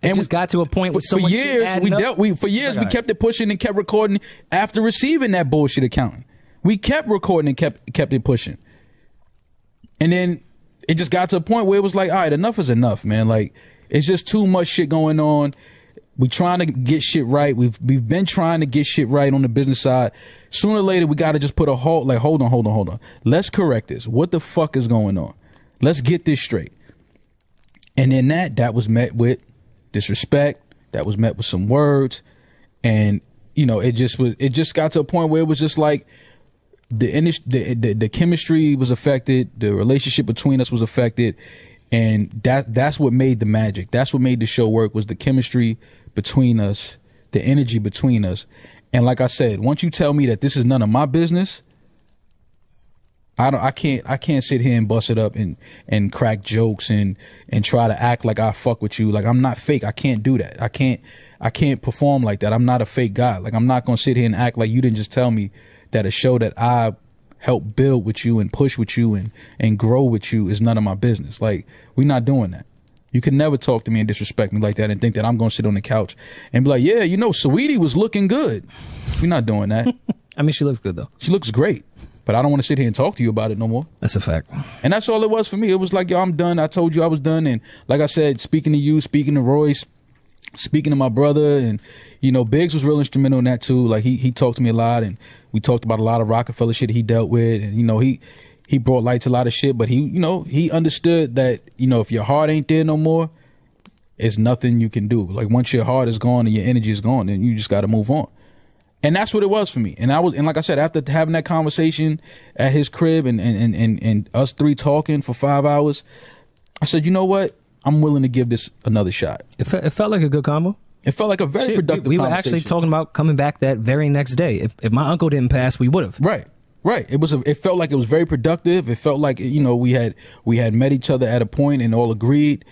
Speaker 2: And just got to a point where so much shit adding up.
Speaker 3: We kept it pushing and kept recording after receiving that bullshit accounting. We kept recording and kept it pushing. And then it just got to a point where it was like, all right, enough is enough, man. Like, it's just too much shit going on. We trying to get shit right. We've been trying to get shit right on the business side. Sooner or later, we got to just put a halt. Like, hold on. Let's correct this. What the fuck is going on? Let's get this straight. And then that was met with disrespect. That was met with some words, and it just got to a point where it was just like the chemistry was affected, the relationship between us was affected, and that's what made the magic. That's what made the show work, was the chemistry between us, the energy between us. And like I said, once you tell me that this is none of my business, I can't sit here and bust it up and crack jokes and try to act like I fuck with you. Like, I'm not fake. I can't do that. I can't perform like that. I'm not a fake guy. Like, I'm not going to sit here and act like you didn't just tell me that a show that I helped build with you and push with you and grow with you is none of my business. Like, we're not doing that. You can never talk to me and disrespect me like that and think that I'm going to sit on the couch and be like, yeah, Saweetie was looking good. We're not doing that.
Speaker 2: I mean, she looks good though.
Speaker 3: She looks great. But I don't want to sit here and talk to you about it no more.
Speaker 2: That's a fact.
Speaker 3: And that's all it was for me. It was like, yo, I'm done. I told you I was done. And like I said, speaking to you, speaking to Royce, speaking to my brother, and, Biggs was real instrumental in that too. Like, he talked to me a lot, and we talked about a lot of Rockefeller shit he dealt with. And, he brought light to a lot of shit, but he understood that, if your heart ain't there no more, it's nothing you can do. Like, once your heart is gone and your energy is gone, then you just got to move on. And that's what it was for me. And like I said, after having that conversation at his crib and us three talking for 5 hours, I said, you know what? I'm willing to give this another shot.
Speaker 2: It felt like a good combo.
Speaker 3: It felt like a very productive conversation. We were actually
Speaker 2: talking about coming back that very next day. If my uncle didn't pass, we would have.
Speaker 3: Right. It felt like it was very productive. It felt like, we had met each other at a point and all agreed.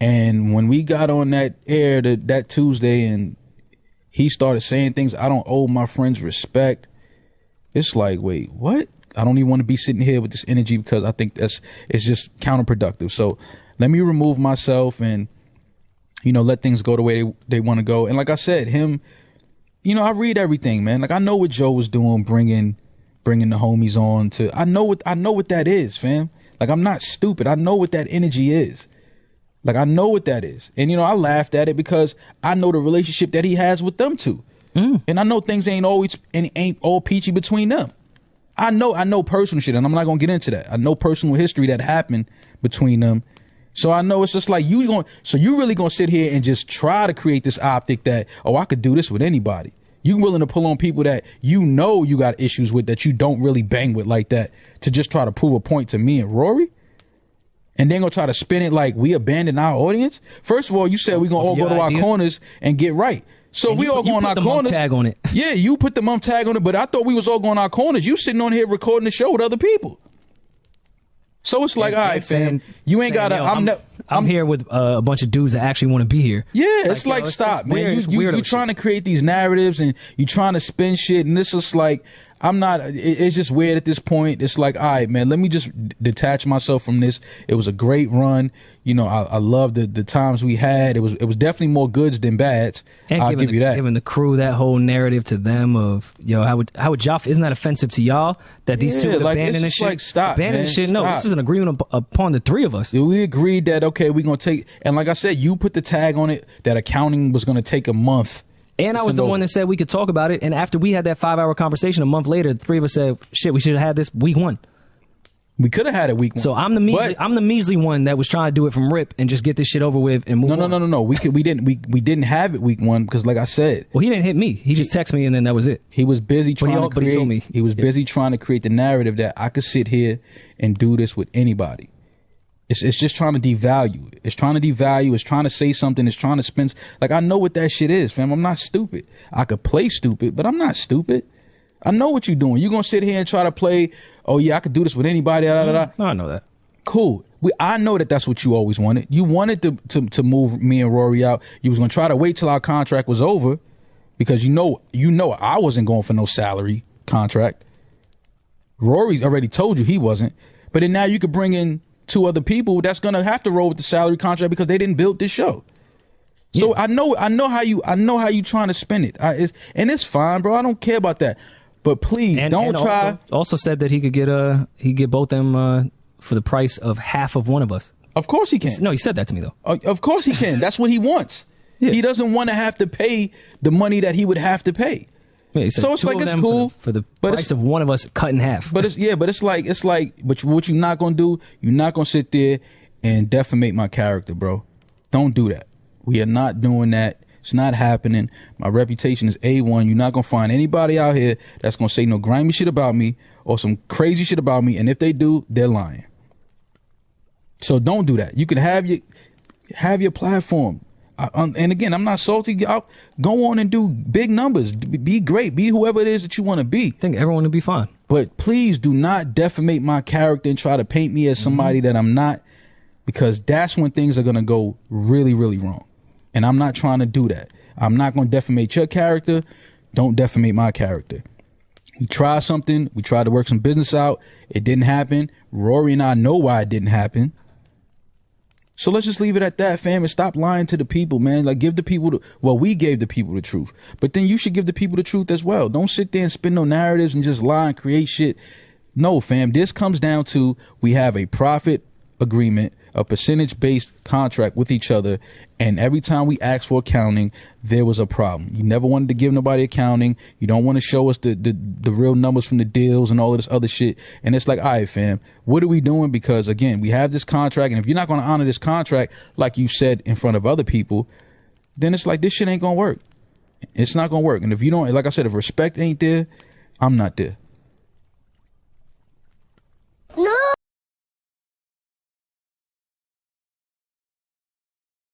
Speaker 3: And when we got on that air that Tuesday and he started saying things, I don't owe my friends respect. It's like, wait, what? I don't even want to be sitting here with this energy because I think it's just counterproductive. So let me remove myself and, let things go the way they want to go. And like I said, him, I read everything, man. Like, I know what Joe was doing, bringing the homies on to, I know what that is, fam. Like, I'm not stupid. I know what that energy is. Like, I know what that is. And, I laughed at it because I know the relationship that he has with them two. And I know things ain't all peachy between them. I know personal shit, and I'm not going to get into that. I know personal history that happened between them. So I know it's just like so you really gonna sit here and just try to create this optic that, oh, I could do this with anybody. You willing to pull on people that you know you got issues with, that you don't really bang with like that, to just try to prove a point to me and Rory? And then gonna try to spin it like we abandoned our audience? First of all, you said we gonna all go to our corners and get right. So if we all go on our corners,
Speaker 2: tag on it.
Speaker 3: Yeah, you put the mum tag on it, but I thought we was all going our corners. You sitting on here recording the show with other people. So it's like, all right, fam, you ain't gotta.
Speaker 2: I'm here with a bunch of dudes that actually want to be here.
Speaker 3: Yeah, it's like stop, man. You trying to create these narratives and you trying to spin shit, and this is like, I'm not. It's just weird at this point. It's like, all right, man, let me just detach myself from this. It was a great run. You know, I love the times we had. It was definitely more goods than bads.
Speaker 2: And
Speaker 3: I'll give you that.
Speaker 2: Giving the crew that whole narrative to them of, how would y'all, isn't that offensive to y'all that these two would abandon this shit?
Speaker 3: Like, stop,
Speaker 2: abandon this shit. No, this is an agreement upon the three of us.
Speaker 3: We agreed that, okay, we're gonna take, and like I said, you put the tag on it that accounting was gonna take a month.
Speaker 2: And I was the one that said we could talk about it. And after we had that 5-hour conversation a month later, the three of us said, shit, we should have had this week 1.
Speaker 3: We could have had it week 1.
Speaker 2: So I'm the measly one that was trying to do it from rip and just get this shit over with and move on.
Speaker 3: No. We didn't have it week 1 because, like I said,
Speaker 2: well, he didn't hit me. He just texted me and then that was it.
Speaker 3: He was busy trying to create.
Speaker 2: He told me.
Speaker 3: He was busy trying to create the narrative that I could sit here and do this with anybody. It's just trying to devalue. It's trying to devalue. It's trying to say something. It's trying to spin. Like, I know what that shit is, fam. I'm not stupid. I could play stupid, but I'm not stupid. I know what you're doing. You're going to sit here and try to play, oh, yeah, I could do this with anybody. Da, da, da.
Speaker 2: I know that. Cool.
Speaker 3: I know that's what you always wanted. You wanted to move me and Rory out. You was going to try to wait till our contract was over because you know I wasn't going for no salary contract. Rory's already told you he wasn't. But then now you could bring in 2 other people that's gonna have to roll with the salary contract because they didn't build this show. So yeah. I know how you trying to spin it. It's fine, bro. I don't care about that. But please don't try.
Speaker 2: Also said that he could get both them for the price of half of one of us.
Speaker 3: Of course he can.
Speaker 2: No, he said that to me though.
Speaker 3: Of course he can. That's what he wants. Yeah. He doesn't want to have to pay the money that he would have to pay.
Speaker 2: Yeah, so it's like, it's cool for the price of one of us cut in half.
Speaker 3: But it's like, but what you're not gonna do, you're not gonna sit there and defamate my character, bro. Don't do that. We are not doing that. It's not happening. My reputation is A1. You're not gonna find anybody out here that's gonna say no grimy shit about me or some crazy shit about me. And if they do, they're lying. So don't do that. You can have your platform. And again, I'm not salty. I'll go on and do big numbers. Be great. Be whoever it is that you want to be.
Speaker 2: I think everyone will be fine.
Speaker 3: But please do not defamate my character and try to paint me as somebody that I'm not, because that's when things are going to go really, really wrong. And I'm not trying to do that. I'm not going to defamate your character. Don't defamate my character. We tried something. We tried to work some business out. It didn't happen. Rory and I know why it didn't happen. So let's just leave it at that, fam, and stop lying to the people, man. Like, give the people we gave the people the truth. But then you should give the people the truth as well. Don't sit there and spin no narratives and just lie and create shit. No, fam, this comes down to we have a profit agreement, a percentage-based contract with each other, and every time we asked for accounting, there was a problem. You never wanted to give nobody accounting. You don't want to show us the real numbers from the deals and all of this other shit. And it's like, all right, fam, what are we doing? Because, again, we have this contract, and if you're not going to honor this contract like you said in front of other people, then it's like, this shit ain't going to work. It's not going to work. And if you don't, like I said, if respect ain't there, I'm not there.